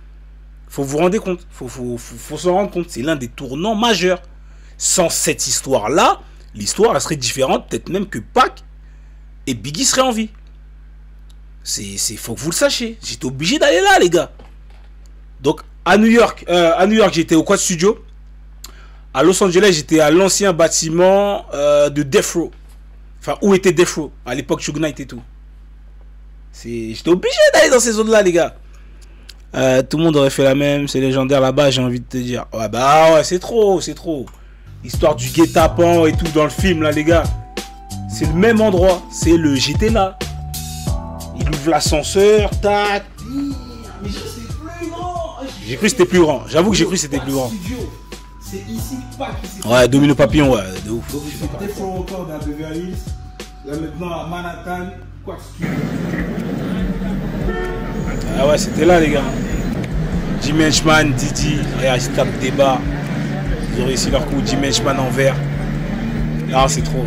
Faut vous rendre compte. Faut s'en rendre compte. C'est l'un des tournants majeurs. Sans cette histoire-là, l'histoire elle serait différente. Peut-être même que Pac et Biggie seraient en vie. Faut que vous le sachiez. J'étais obligé d'aller là, les gars. Donc, à New York, j'étais au Quad Studio. À Los Angeles, j'étais à l'ancien bâtiment de Death Row. Enfin, où était Death Row à l'époque Suge Knight et tout. J'étais obligé d'aller dans ces zones-là, les gars. Tout le monde aurait fait la même. C'est légendaire là-bas, j'ai envie de te dire. Ouais, bah ouais, c'est trop. Histoire du guet-apens et tout dans le film, là, les gars. C'est le même endroit. C'est le j'étais là. Il ouvre l'ascenseur, tac. Mais c'est plus grand. J'ai cru que c'était plus grand. J'avoue que j'ai cru que c'était plus grand. C'est ici pas qui Ouais, Domino Papillon, ouais, de ouf. Donc j'ai fait des fois encore dans Beverly Hills. Là maintenant à Manhattan, quoi que Ah ouais, c'était là, les gars. Jimmy Henchman, Didi, regarde, ils tapent des bas. Ils ont réussi leur coup. Jimmy Henchman en vert. Non, c'est trop.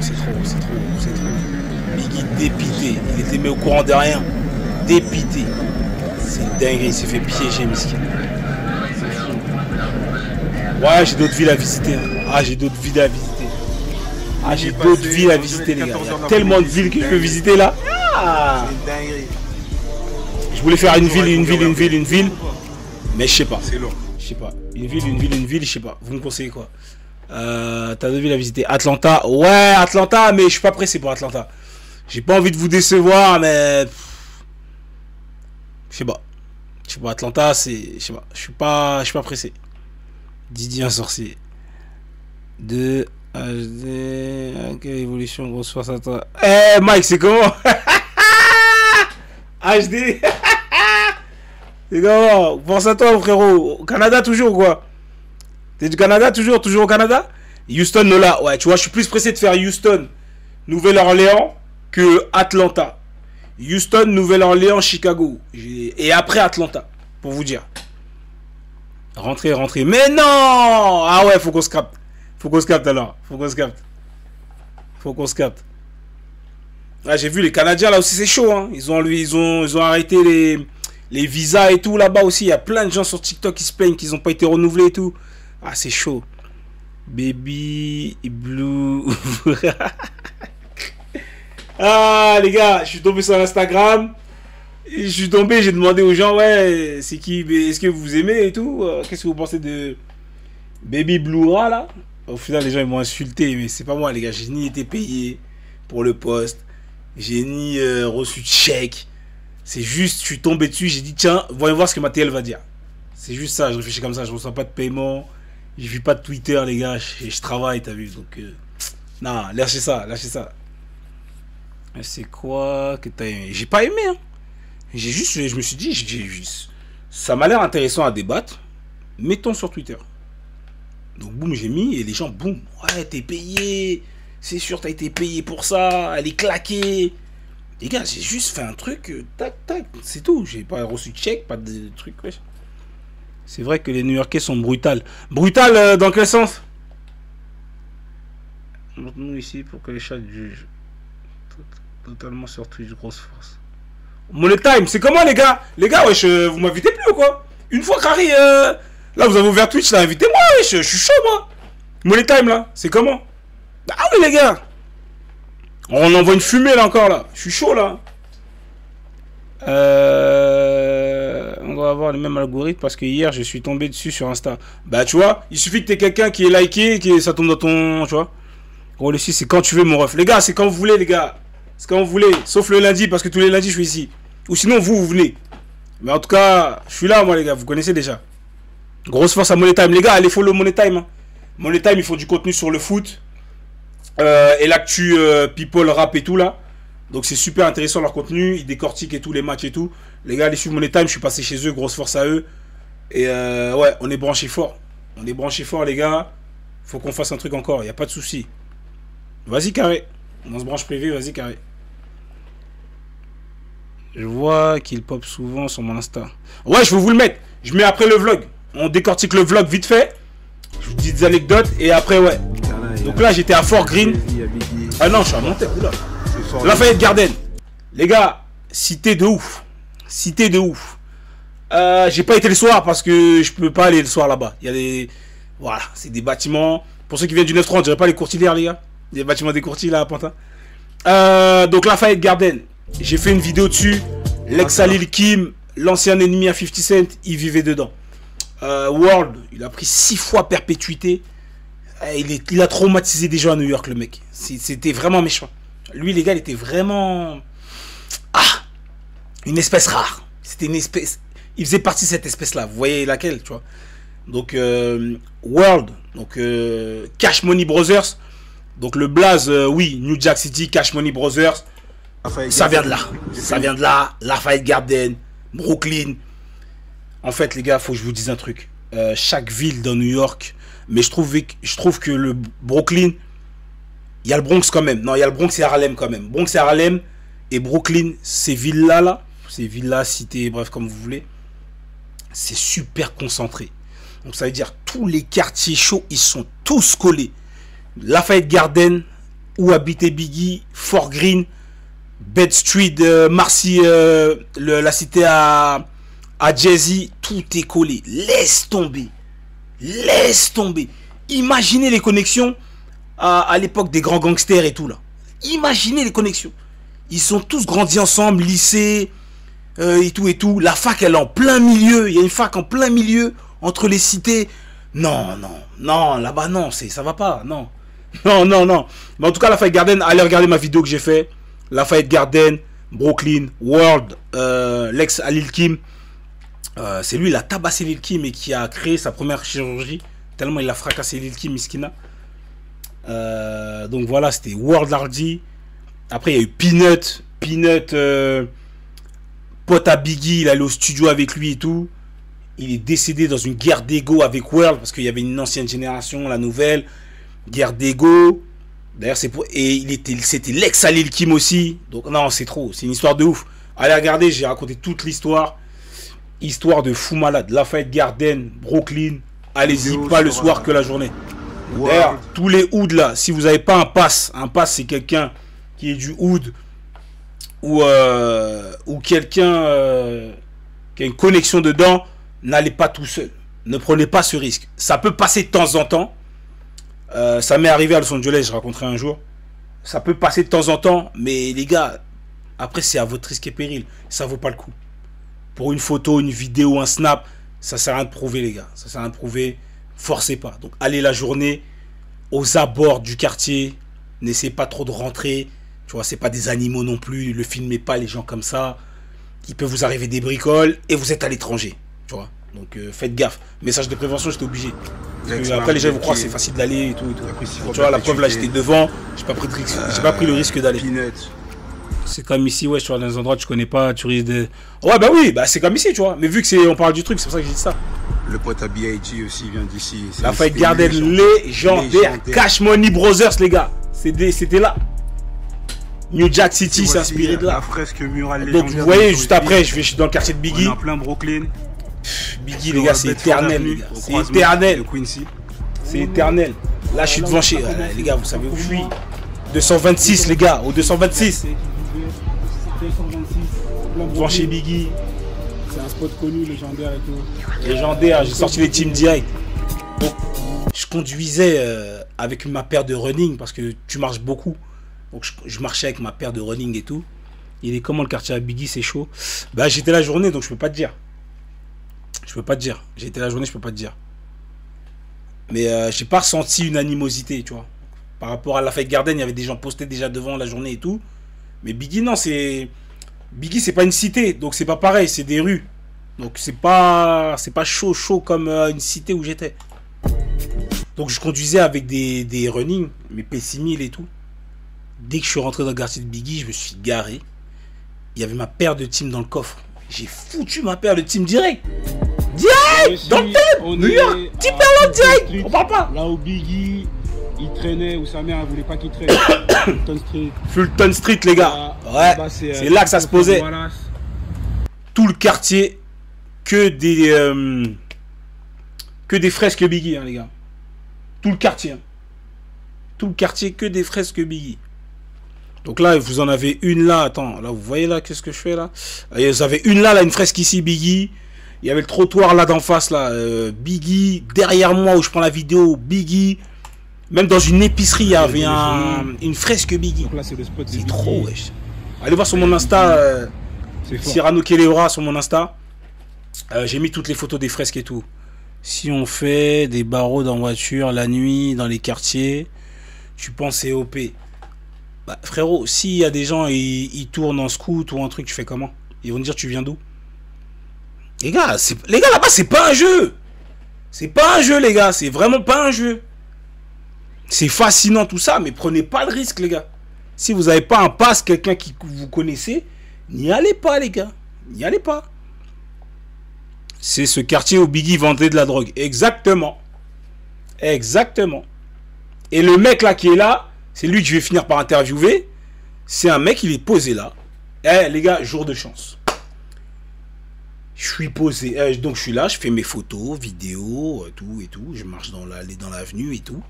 Biggie dépité. Il était mis au courant de rien. Dépité. C'est dingue, il s'est fait piéger, miskin. Ouais, j'ai d'autres villes à visiter. Ah, j'ai d'autres villes à visiter. Ah, j'ai d'autres villes à visiter, les gars. Il y a tellement de villes que je peux visiter là. Ah. Je voulais faire une ville. Mais je sais pas. C'est long. Je sais pas. Une ville, je sais pas. Vous me conseillez quoi? T'as deux villes à visiter. Atlanta. Ouais, Atlanta, mais je suis pas pressé pour Atlanta. J'ai pas envie de vous décevoir, mais. Je sais pas. Atlanta, c'est. Je sais pas. Je suis pas pressé. Didier un sorcier. 2 HD. Ok, évolution, grosse force à toi. Eh, Mike, c'est comment? HD. C'est comment? Pense à toi, frérot. Au Canada, toujours, quoi? T'es du Canada, toujours au Canada? Houston, Nola. Ouais, tu vois, je suis plus pressé de faire Houston, Nouvelle-Orléans que Atlanta. Houston, Nouvelle-Orléans, Chicago. Et après Atlanta, pour vous dire. Rentrez. Mais non! Ah ouais, faut qu'on se capte. Alors. Faut qu'on se capte. Ah, j'ai vu les Canadiens là aussi, c'est chaud. Hein. Ils ont arrêté les visas et tout là-bas aussi. Il y a plein de gens sur TikTok qui se plaignent qu'ils n'ont pas été renouvelés et tout. Ah, c'est chaud. Baby Blue. Ah, les gars, je suis tombé sur Instagram. J'ai demandé aux gens, ouais, c'est qui, est-ce que vous aimez et tout, qu'est-ce que vous pensez de Baby Blura là? Au final, les gens ils m'ont insulté, mais c'est pas moi, les gars, j'ai ni été payé pour le poste, j'ai ni reçu de chèque, c'est juste, je suis tombé dessus, j'ai dit, tiens, voyons voir ce que ma TL va dire. C'est juste ça, je réfléchis comme ça, je reçois pas de paiement, je vis pas de Twitter, les gars, je travaille, t'as vu, donc, non, lâchez ça. C'est quoi que t'as aimé? J'ai pas aimé, hein. Je me suis dit, ça m'a l'air intéressant à débattre. Mettons sur Twitter. Donc, boum, j'ai mis et les gens, boum, ouais, t'es payé. C'est sûr, t'as été payé pour ça. Elle est claquée. Les gars, j'ai juste fait un truc, tac, c'est tout. J'ai pas reçu de chèque, pas de truc, ouais. C'est vrai que les New-Yorkais sont brutales. Brutales dans quel sens? Montre-nous ici pour que les chats jugent. Totalement sur Twitch, grosse force. Money Time, c'est comment les gars? Les gars, wesh, vous m'invitez plus ou quoi? Une fois Carré, là vous avez ouvert Twitch, là, invitez-moi, wesh, je suis chaud moi. Money Time là, c'est comment? Ah oui les gars. On envoie une fumée là encore là, je suis chaud là. On doit avoir le même algorithme parce que hier je suis tombé dessus sur Insta. Bah tu vois, il suffit que t'aies quelqu'un qui est liké, que ça tombe dans ton, tu vois. Gros le c'est quand tu veux mon ref. Les gars, c'est quand vous voulez les gars. C'est quand vous voulez, sauf le lundi parce que tous les lundis je suis ici. Ou sinon vous venez. Mais en tout cas, je suis là moi les gars, vous connaissez déjà. Grosse force à Money Time. Les gars, allez follow Money Time. Hein. Money Time, ils font du contenu sur le foot. Et l'actu people, rap et tout là. Donc c'est super intéressant leur contenu. Ils décortiquent et tout, les matchs et tout. Les gars, allez suivre Money Time, je suis passé chez eux, grosse force à eux. Et ouais, on est branché fort. On est branché fort les gars. Faut qu'on fasse un truc encore, il n'y a pas de souci. Vas-y carré. On se branche privé, vas-y carré. Je vois qu'il pop souvent sur mon Insta. Ouais, je vais vous le mettre. Je mets après le vlog. On décortique le vlog vite fait. Je vous dis des anecdotes et après, ouais. Donc là, j'étais à Fort Greene. Ah non, je suis à Nanterre, oula. Lafayette Garden. Les gars, cité de ouf. Cité de ouf. J'ai pas été le soir parce que je peux pas aller le soir là-bas. Il y a des... Voilà, c'est des bâtiments. Pour ceux qui viennent du 9-30, je dirais pas les courtilières, les gars. Il y a des bâtiments des courtiers là à Pantin. Donc Lafayette Garden. J'ai fait une vidéo dessus. L'ex Lil Kim, l'ancien ennemi à 50 Cent, il vivait dedans. World, il a pris 6 fois perpétuité. Il a traumatisé des gens à New York, le mec. C'était vraiment méchant. Lui, les gars, il était vraiment... une espèce rare. C'était une espèce... Il faisait partie de cette espèce-là. Vous voyez laquelle, tu vois. Donc, World. Donc, Cash Money Brothers. Donc, le blaze, oui, New Jack City, Cash Money Brothers. Ça vient de là. Ça vient de là. Lafayette Garden, Brooklyn. En fait, les gars, faut que je vous dise un truc. Chaque ville dans New York... Mais je trouve que le Brooklyn, il y a le Bronx quand même. Non, il y a le Bronx et Harlem quand même. Bronx et Harlem et Brooklyn, ces villas là, ces villas, cités, bref, comme vous voulez, c'est super concentré. Donc ça veut dire tous les quartiers chauds, ils sont tous collés. Lafayette Garden, où habitait Biggie, Fort Greene, Bed Street, Marcy, la cité à Jay-Z, tout est collé. Laisse tomber. Laisse tomber. Imaginez les connexions à l'époque des grands gangsters et tout là. Imaginez les connexions. Ils sont tous grandis ensemble, lycée et tout et tout. La fac elle est en plein milieu. Il y a une fac en plein milieu entre les cités. Non, non, non, là-bas non, ça va pas. Non, non, non, non. Mais en tout cas, Lafayette Garden, allez regarder ma vidéo que j'ai fait. Lafayette Garden, Brooklyn, World, l'ex Lil Kim. C'est lui, il a tabassé Lil Kim et qui a créé sa première chirurgie. Tellement il a fracassé Lil Kim, Miskina. Donc voilà, c'était World Hardy. Après, il y a eu Peanut. Peanut, pote à Biggie, il allait au studio avec lui et tout. Il est décédé dans une guerre d'ego avec World parce qu'il y avait une ancienne génération, la nouvelle. Guerre d'ego. D'ailleurs, c'est pour. Et c'était l'ex à Lil Kim aussi. Donc non, c'est trop. C'est une histoire de ouf. Allez regarder, j'ai raconté toute l'histoire. Histoire de fou malade. Lafayette Garden, Brooklyn. Allez-y, pas le soir que la journée. D'ailleurs, tous les hoods là, si vous n'avez pas un pass c'est quelqu'un qui est du hood ou quelqu'un qui a une connexion dedans, n'allez pas tout seul. Ne prenez pas ce risque. Ça peut passer de temps en temps. Ça m'est arrivé à Los Angeles, je raconterai un jour. Ça peut passer de temps en temps, mais les gars, après c'est à votre risque et péril. Ça vaut pas le coup. Pour une photo, une vidéo, un snap, ça sert à rien de prouver, les gars. Ça sert à rien de prouver. Forcez pas. Donc, allez la journée aux abords du quartier. N'essayez pas trop de rentrer. Tu vois, c'est pas des animaux non plus. Ne filmez pas les gens comme ça. Il peut vous arriver des bricoles et vous êtes à l'étranger. Tu vois. Donc, faites gaffe. Message de prévention, j'étais obligé. Parce que après, les gens vous croient c'est facile d'aller et tout. Tu vois, la preuve là, j'étais devant. J'ai pas pris de risque. J'ai pas pris le risque d'aller. C'est comme ici, ouais, tu vois, dans des endroits que tu connais pas, tu risques de... Ouais, bah oui, bah c'est comme ici, tu vois. Mais vu que on parle du truc, c'est pour ça que j'ai dit ça. Le pote à B.I.G. aussi vient d'ici. Lafayette Garden, légendaire. Cash Money Brothers, les gars. C'était là. New Jack City s'est inspiré de là. La fresque murale. Donc vous voyez, juste après, je suis dans le quartier de Biggie. En plein Brooklyn. Biggie, les gars, c'est éternel, les gars. C'est éternel. C'est éternel. Là, je suis devant chez... les gars, vous savez où je suis. 226, les gars, au 226. 226, devant chez Biggie. C'est un spot connu, légendaire et tout. Légendaire, j'ai sorti les teams direct. Donc, je conduisais avec ma paire de running parce que tu marches beaucoup. Donc, je marchais avec ma paire de running et tout. Il est comment le quartier à Biggie, c'est chaud. Bah, j'étais la journée, donc je peux pas te dire. Je peux pas te dire. J'ai été la journée, je peux pas te dire. Mais j'ai pas ressenti une animosité, tu vois. Par rapport à Lafayette Garden, il y avait des gens postés déjà devant la journée et tout. Mais Biggie, non, c'est... Biggie, c'est pas une cité, donc c'est pas pareil, c'est des rues. Donc c'est pas chaud comme une cité où j'étais. Donc je conduisais avec des running, mes P6000 et tout. Dès que je suis rentré dans le quartier de Biggie, je me suis garé. Il y avait ma paire de team dans le coffre. J'ai foutu ma paire de team direct. Direct dans le thème. New York, team Perlon direct. On parle pas. Là où Biggie, il traînait, où sa mère ne voulait pas qu'il traîne. Fulton Street. Fulton Street, les gars. Ouais, c'est là que ça se posait. Tout le quartier, que des fresques Biggie, hein, les gars. Tout le quartier. Hein. Tout le quartier, que des fresques Biggie. Donc là, vous en avez une là. Attends, là, vous voyez là, qu'est-ce que je fais là? Vous avez une là, une fresque ici, Biggie. Il y avait le trottoir là d'en face là. Biggie, derrière moi où je prends la vidéo, Biggie. Même dans une épicerie, il y avait une fresque Biggie. Donc là, c'est le spot de C'est Biggie. trop, wesh. Allez voir sur mon Insta, Cyrano Kelleora sur mon Insta. J'ai mis toutes les photos des fresques et tout. Si on fait des barreaux dans voiture la nuit, dans les quartiers, tu penses OP. Bah, frérot, s'il y a des gens, ils tournent en scout ou un truc, tu fais comment? Ils vont te dire, tu viens d'où? Les gars, là-bas, c'est pas un jeu. C'est pas un jeu, les gars. C'est vraiment pas un jeu. C'est fascinant tout ça, mais prenez pas le risque, les gars. Si vous n'avez pas un pass, quelqu'un qui vous connaissez, n'y allez pas, les gars. N'y allez pas. C'est ce quartier où Biggie vendait de la drogue. Exactement. Exactement. Et le mec là qui est là, c'est lui que je vais finir par interviewer. C'est un mec, il est posé là. Eh les gars, jour de chance. Je suis posé. Donc je suis là, je fais mes photos, vidéos, tout et tout. Je marche dans l'avenue et tout.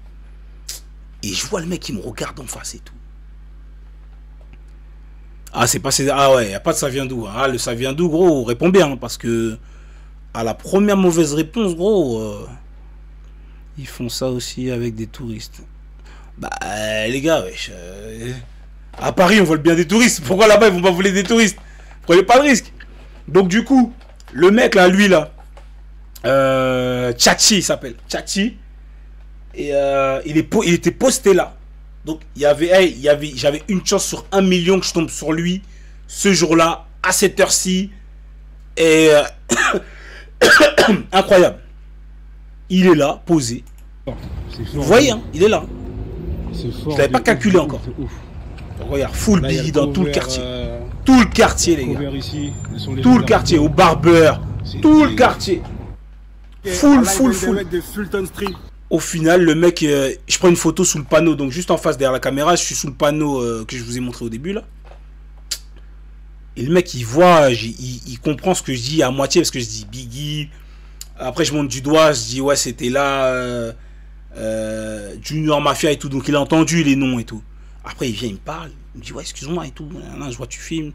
Et je vois le mec qui me regarde en face et tout. Ah, c'est passé. Ah ouais, y a pas de ça vient d'où. Ah, le ça vient d'où, gros, réponds bien. Parce que à la première mauvaise réponse, gros, ils font ça aussi avec des touristes. Bah, les gars, wesh, à Paris, on vole bien des touristes. Pourquoi là-bas, ils vont pas voler des touristes? Prenez pas de risque. Donc, du coup, le mec là, lui là, Tchachi, il s'appelle. Tchachi. Et il était posté là. Donc, j'avais une chance sur 1 million que je tombe sur lui ce jour-là, à cette heure-ci. Et incroyable. Il est là, posé. Vous voyez, hein, il est là. Je l'avais pas calculé encore. Donc, regarde, full Biggie dans tout le quartier. Tout le quartier, les gars. Tout le quartier, au barbeur. Tout le quartier. Full. Au final, le mec, je prends une photo sous le panneau, donc juste en face derrière la caméra, je suis sous le panneau que je vous ai montré au début là. Et le mec, il voit, il comprend ce que je dis à moitié parce que je dis Biggie. Après, je monte du doigt, je dis ouais, c'était là, Junior Mafia et tout, donc il a entendu les noms et tout. Après, il vient, il me parle, il me dit ouais, excuse-moi et tout. Là, je vois, tu filmes.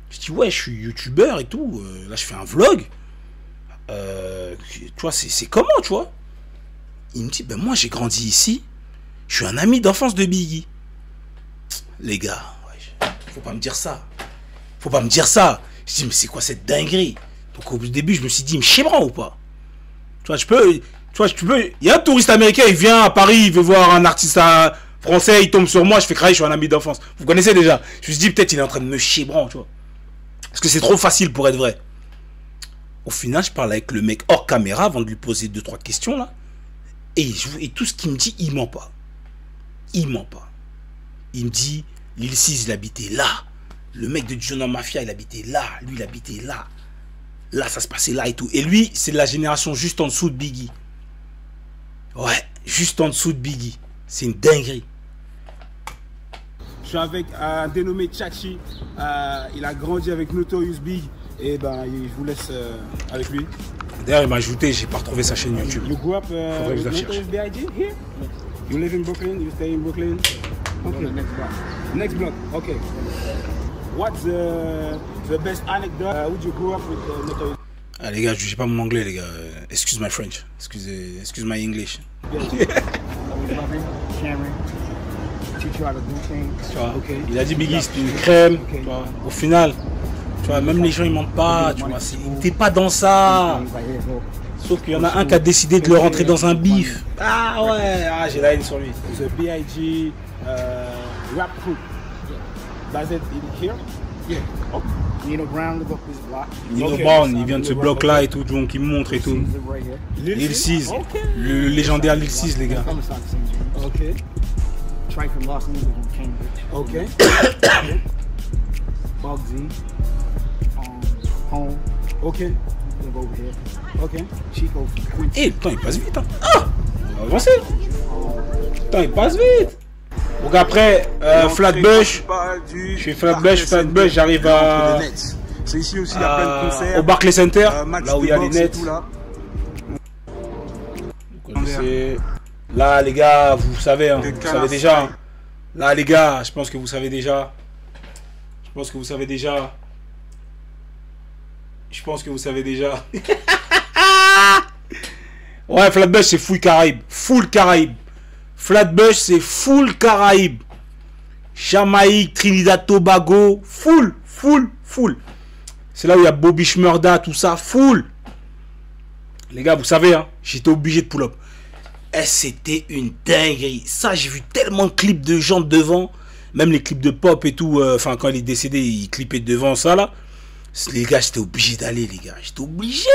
Je dis ouais, je suis youtubeur et tout. Là, je fais un vlog. Tu vois, c'est comment, tu vois? Il me dit, ben moi j'ai grandi ici, je suis un ami d'enfance de Biggie. Les gars, ouais, faut pas me dire ça. Faut pas me dire ça. Je dis, mais c'est quoi cette dinguerie? Donc au début, je me suis dit, il me chébran ou pas? Tu vois, il y a un touriste américain, il vient à Paris, il veut voir un artiste français, il tombe sur moi, je fais craquer, je suis un ami d'enfance. Vous connaissez déjà. Je me suis dit, peut-être il est en train de me chébran, tu vois. Parce que c'est trop facile pour être vrai. Au final, je parle avec le mec hors caméra avant de lui poser 2-3 questions là. Et tout ce qu'il me dit, il ment pas. Il ment pas. Il me dit, Lil 6, il habitait là. Le mec de Junior Mafia, il habitait là. Lui, il habitait là. Là, ça se passait là et tout. Et lui, c'est de la génération juste en dessous de Biggie. Ouais, juste en dessous de Biggie. C'est une dinguerie. Je suis avec un dénommé Tchachi. Il a grandi avec Notorious Big. Et ben, je vous laisse avec lui. D'ailleurs, il m'a ajouté, j'ai pas retrouvé sa chaîne YouTube. You grew up with Notorious B.I.G. here? You live in Brooklyn? You stay in Brooklyn? Okay. Next block. Next block. Okay. What's the best anecdote? Would you grow up with Notorious? Ah les gars, je sais pas mon anglais les gars. Excuse my French. Excuse my English. Il a dit Biggie c'est une crème. Tu vois, au final, tu vois, même les gens ils mentent pas. Tu vois, t'es pas dans ça. Sauf qu'il y en a un qui a décidé de le rentrer dans un bif. Ah ouais, ah, j'ai la haine sur lui. The B.I.G. Rap group. Does it here? Yeah. Oh. Nino Brown, live up this block. Nino Brown, il vient de ce bloc là et tout, donc il me montre et tout. Lil 6, le légendaire Lil 6 les gars. Ok. Trey from Los Angeles from Cambridge. Ok. Bugsy. Home. Ok. Live over here. Ok. Chico from Quincy. Eh, le temps il passe vite hein. Ah, on va avancer. Le temps il passe vite. Donc après, Flatbush, je fais Flatbush, j'arrive à... C'est ici aussi, il y a plein de concerts. Au Barclays Center, là où il y a les nets. Là les gars, vous savez, hein, vous savez déjà. Hein. Là, les gars, je pense que vous savez déjà. Je pense que vous savez déjà. Je pense que vous savez déjà. Ouais, Flatbush, c'est full Caraïbes. Full Caraïbes. Flatbush, c'est full Caraïbes. Jamaïque, Trinidad, Tobago. Full, full, full. C'est là où il y a Bobby Shmurda, tout ça. Full. Les gars, vous savez, hein, j'étais obligé de pull-up. Eh, c'était une dinguerie. Ça, j'ai vu tellement de clips de gens devant. Même les clips de Pop et tout. Enfin, quand il est décédé, il clippait devant ça, là. Les gars, j'étais obligé d'aller, les gars. J'étais obligé.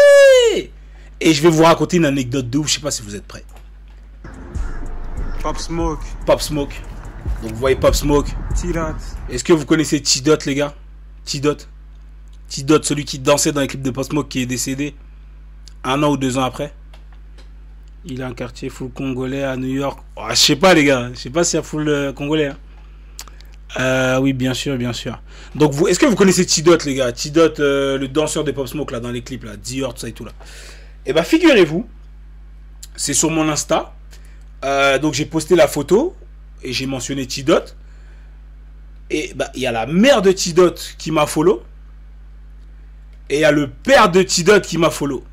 Et je vais vous raconter une anecdote de ouf. Je sais pas si vous êtes prêts. Pop Smoke. Pop Smoke. Donc, vous voyez Pop Smoke. T-Dot. Est-ce que vous connaissez T-Dot, les gars? T-Dot. T-Dot, celui qui dansait dans les clips de Pop Smoke, qui est décédé 1 an ou 2 ans après. Il a un quartier full congolais à New York. Oh, je sais pas, les gars. Je sais pas s'il y a full congolais. Hein. Oui, bien sûr, bien sûr. Donc, est-ce que vous connaissez T-Dot, les gars? T-Dot, le danseur de Pop Smoke, là, dans les clips, là. Dior, tout ça et tout, là. Et bah, figurez-vous, c'est sur mon Insta. Donc, j'ai posté la photo et j'ai mentionné T-Dot. Et bah, il y a la mère de T-Dot qui m'a follow. Et il y a le père de T-Dot qui m'a follow.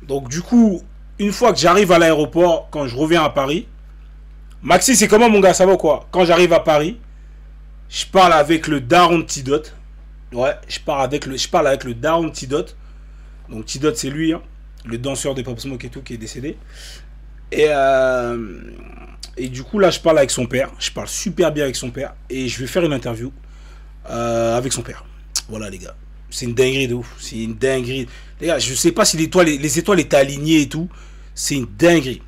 Donc, du coup, une fois que j'arrive à l'aéroport, quand je reviens à Paris, Maxi, c'est comment, mon gars? Ça va quoi? Quand j'arrive à Paris, je parle avec le daron de T-Dot. Ouais, je parle avec le daron de T-Dot. Donc, T-Dot, c'est lui, hein, le danseur de Pop Smoke et tout, qui est décédé. Et du coup, là, je parle avec son père. Je parle super bien avec son père. Et je vais faire une interview avec son père. Voilà, les gars. C'est une dinguerie de ouf. C'est une dinguerie. Les gars, je sais pas si les étoiles étaient alignées et tout. C'est une dinguerie.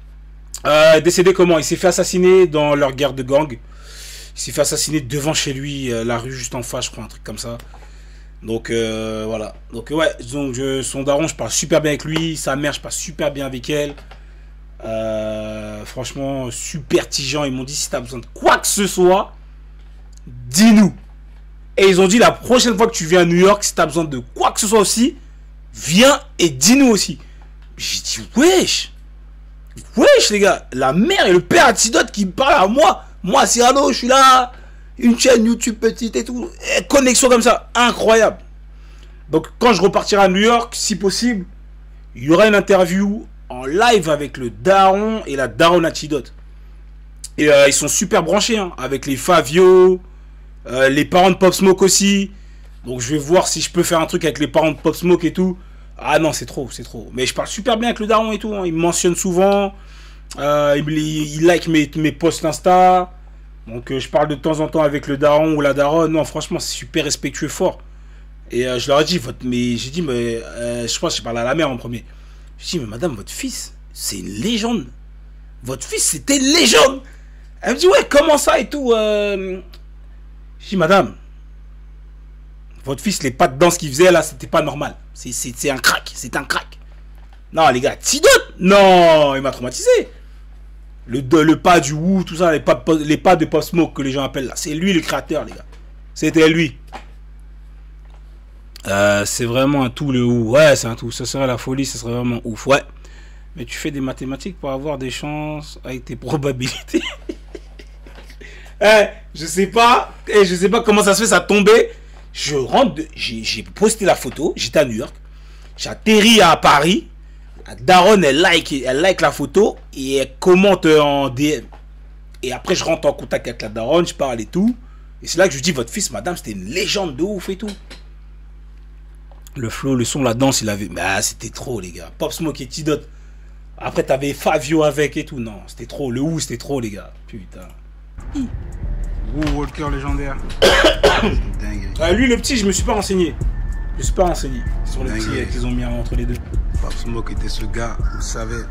Décédé comment? Il s'est fait assassiner dans leur guerre de gang. Il s'est fait assassiner devant chez lui, la rue juste en face, je crois, un truc comme ça. Donc, voilà. Donc, ouais, donc, son daron, je parle super bien avec lui. Sa mère, je parle super bien avec elle. Franchement, super tigeant. Ils m'ont dit, si tu as besoin de quoi que ce soit, dis-nous. Et ils ont dit, la prochaine fois que tu viens à New York, si tu as besoin de quoi que ce soit aussi, viens et dis-nous aussi. J'ai dit, wesh. Wesh, les gars. La mère et le père à T-Dot qui me parlent à moi. Moi, c'est allô, je suis là. Une chaîne YouTube petite et tout. Et connexion comme ça. Incroyable. Donc, quand je repartirai à New York, si possible, il y aura une interview en live avec le daron et la daronne à T-Dot. Et ils sont super branchés, hein, avec les Fabio, les parents de Pop Smoke aussi. Donc, je vais voir si je peux faire un truc avec les parents de Pop Smoke et tout. Ah non, c'est trop, c'est trop. Mais je parle super bien avec le daron et tout. Hein. Il me mentionne souvent. Il like mes posts Insta. Donc, je parle de temps en temps avec le daron ou la daronne. Non, franchement, c'est super respectueux, fort. Et je leur ai dit, j'ai dit, mais je pense que je parle à la mère en premier. Je dis, mais madame, votre fils, c'est une légende. Votre fils, c'était une légende. Elle me dit, ouais, comment ça et tout. Je dis, madame, votre fils, les pas de danse qu'il faisait là, c'était pas normal. C'est un crack, c'est un crack. Non, les gars, T-Dot, non, il m'a traumatisé. Le pas du Wu, tout ça, les pas de Pop Smoke que les gens appellent là. C'est lui le créateur, les gars. C'était lui. C'est vraiment un tout le Wu. Ouais, c'est un tout. Ce serait la folie, ce serait vraiment ouf. Ouais. Mais tu fais des mathématiques pour avoir des chances avec tes probabilités. Je sais pas. Je sais pas comment ça se fait, ça tombait. Je rentre, j'ai posté la photo. J'étais à New York. J'atterris à Paris. La daronne, elle like la photo et elle commente en DM. Et après, je rentre en contact avec la daronne, je parle et tout. Et c'est là que je dis, votre fils, madame, c'était une légende de ouf et tout. Le flow, le son, la danse, il avait... Bah, c'était trop, les gars. Pop Smoke et T-Dot. Après, t'avais Fabio avec et tout. Non, c'était trop. Le Wu, c'était trop, les gars. Putain. Wu Walker légendaire. Lui, le petit, je me suis pas renseigné. Je me suis pas renseigné sur le petit qu'ils ont mis entre les deux. Pop Smoke était ce gars, vous le savez.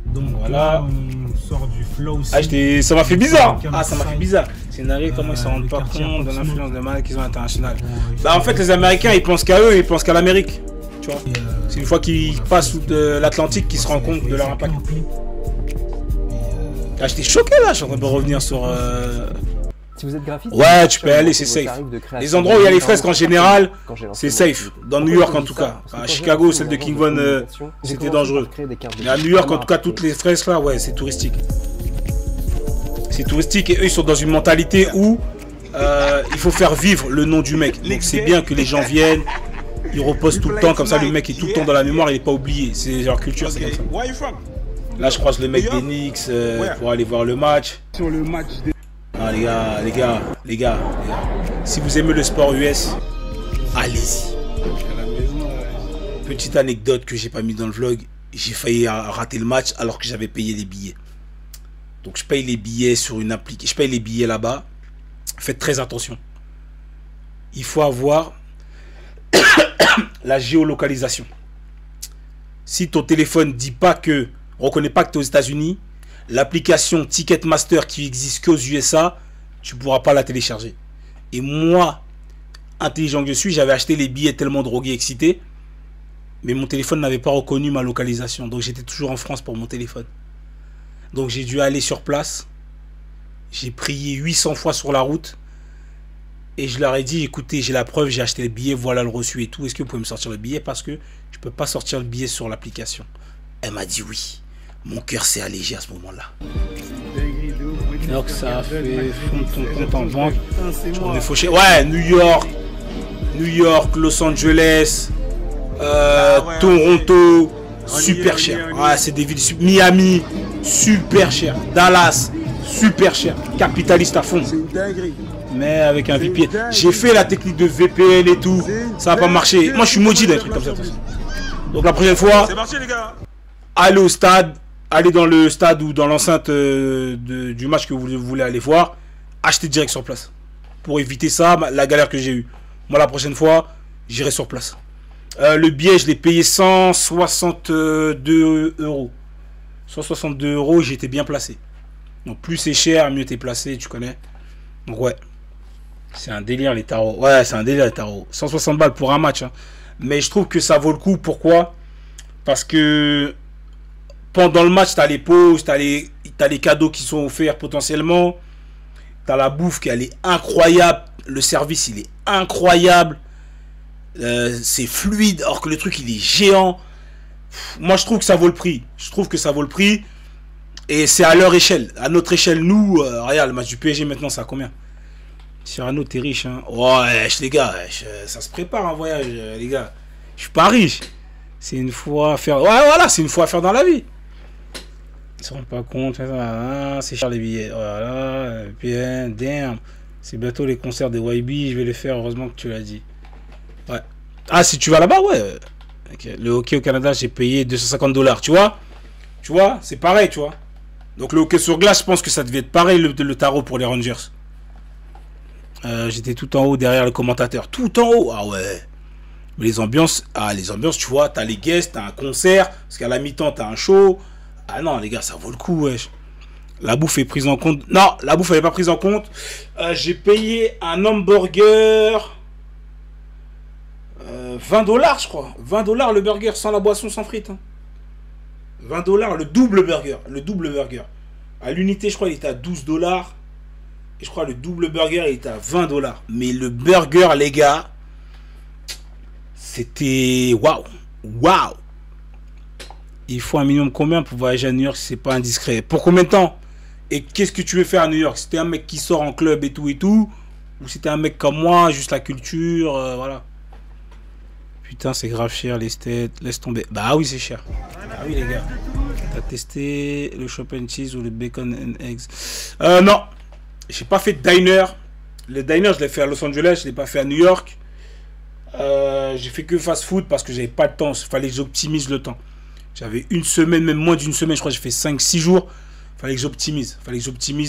Donc voilà. On sort du flow aussi. Ah, ça m'a fait bizarre. Ah, ça m'a fait bizarre. C'est narré comment ils se rendent pas compte de l'influence de Malek qu'ils ont internationale. Bah, en fait, les Américains, ils pensent qu'à eux, ils pensent qu'à l'Amérique. Tu vois. C'est une fois qu'ils passent sous l'Atlantique qu'ils se rendent compte de leur impact. Ah, j'étais choqué là. Je suis en train de revenir sur. Si vous êtes graphiste, ouais, tu peux y aller, c'est safe. Les endroits où il y a les fresques en général, c'est safe. Dans New York en tout cas. À Chicago, celle de King Von, c'était dangereux. Mais à New York en tout cas, toutes les fresques là, ouais, c'est touristique. C'est touristique et eux, ils sont dans une mentalité où il faut faire vivre le nom du mec. Donc c'est bien que les gens viennent, ils reposent tout le temps, comme ça le mec est tout le temps dans la mémoire, il n'est pas oublié. C'est leur culture, c'est comme ça. Là, je croise le mec d'Enix pour aller voir le match. Sur le match de... Ah, les gars. Si vous aimez le sport US, allez-y. Petite anecdote que j'ai pas mis dans le vlog, j'ai failli rater le match alors que j'avais payé les billets. Donc je paye les billets sur une application, je paye les billets là-bas. Faites très attention. Il faut avoir la géolocalisation. Si ton téléphone dit pas que, reconnaît pas que tu es aux États-Unis, l'application Ticketmaster qui existe qu'aux USA, tu pourras pas la télécharger. Et moi, intelligent que je suis, j'avais acheté les billets tellement drogué, excité, mais mon téléphone n'avait pas reconnu ma localisation. Donc j'étais toujours en France pour mon téléphone. Donc j'ai dû aller sur place. J'ai prié 800 fois sur la route. Et je leur ai dit, écoutez, j'ai la preuve, j'ai acheté le billet, voilà le reçu et tout. Est-ce que vous pouvez me sortir le billet? Parce que je peux pas sortir le billet sur l'application. Elle m'a dit oui. Mon cœur s'est allégé à ce moment-là. Alors que ça a fait fondre ton compte en banque. On est fauché. Ouais, New York, Los Angeles, Toronto, super cher. Ouais, c'est des villes. Miami, super cher. Dallas, super cher. Capitaliste à fond. Mais avec un VPN. J'ai fait la technique de VPN et tout. Ça n'a pas marché. Moi, je suis maudit d'un truc comme ça. Donc la prochaine fois, allez au stade. Allez dans le stade ou dans l'enceinte du match que vous voulez aller voir. Achetez direct sur place. Pour éviter ça, la galère que j'ai eue. Moi, la prochaine fois, j'irai sur place. Le billet, je l'ai payé 162 €. 162 €, j'étais bien placé. Donc, plus c'est cher, mieux t'es placé, tu connais. Donc, ouais. C'est un délire, les tarots. Ouais, c'est un délire, les tarots. 160 balles pour un match. Hein. Mais je trouve que ça vaut le coup. Pourquoi? Parce que pendant le match, tu as les pauses, tu as les cadeaux qui sont offerts potentiellement. Tu as la bouffe qui elle est incroyable. Le service, il est incroyable. C'est fluide, alors que le truc, il est géant. Moi, je trouve que ça vaut le prix. Je trouve que ça vaut le prix. Et c'est à leur échelle. À notre échelle, nous, regarde, le match du PSG maintenant, ça a combien? Cyrano, t'es riche, hein? Ouais, les gars, ça se prépare un voyage, les gars. Je suis pas riche. C'est une fois à faire. Ouais, voilà, c'est une fois à faire dans la vie. Ils se rendent pas compte. C'est cher les billets. Voilà. Bien, damn. C'est bientôt les concerts de YB. Je vais les faire. Heureusement que tu l'as dit. Ouais. Ah, si tu vas là-bas, ouais. Okay. Le hockey au Canada, j'ai payé 250 $. Tu vois? Tu vois? C'est pareil, tu vois. Donc le hockey sur glace, je pense que ça devait être pareil le tarot pour les Rangers. J'étais tout en haut derrière le commentateur. Tout en haut. Ah ouais. Mais les ambiances, tu vois, t'as les guests, t'as un concert, parce qu'à la mi-temps, t'as un show. Ah non, les gars, ça vaut le coup, wesh. La bouffe est prise en compte. Non, la bouffe, elle n'est pas prise en compte. J'ai payé un hamburger 20 $, je crois. 20 $ le burger, sans la boisson, sans frites. Hein. 20 $, le double burger. Le double burger. À l'unité, je crois, il était à 12 $. Et je crois, le double burger, il était à 20 $. Mais le burger, les gars, c'était waouh, waouh. Il faut un minimum combien pour voyager à New York si c'est pas indiscret? Pour combien de temps? Et qu'est-ce que tu veux faire à New York? Si t'es un mec qui sort en club et tout, ou si t'es un mec comme moi, juste la culture, voilà. Putain, c'est grave cher les steaks, laisse tomber. Bah oui, c'est cher. Ah oui, les gars. T'as testé le chop and cheese ou le bacon and eggs? Non, j'ai pas fait de diner. Le diner, je l'ai fait à Los Angeles, je l'ai pas fait à New York. J'ai fait que fast food parce que j'avais pas de temps. Il fallait que j'optimise le temps. J'avais une semaine, même moins d'une semaine. Je crois que j'ai fait 5-6 jours. Il fallait que j'optimise.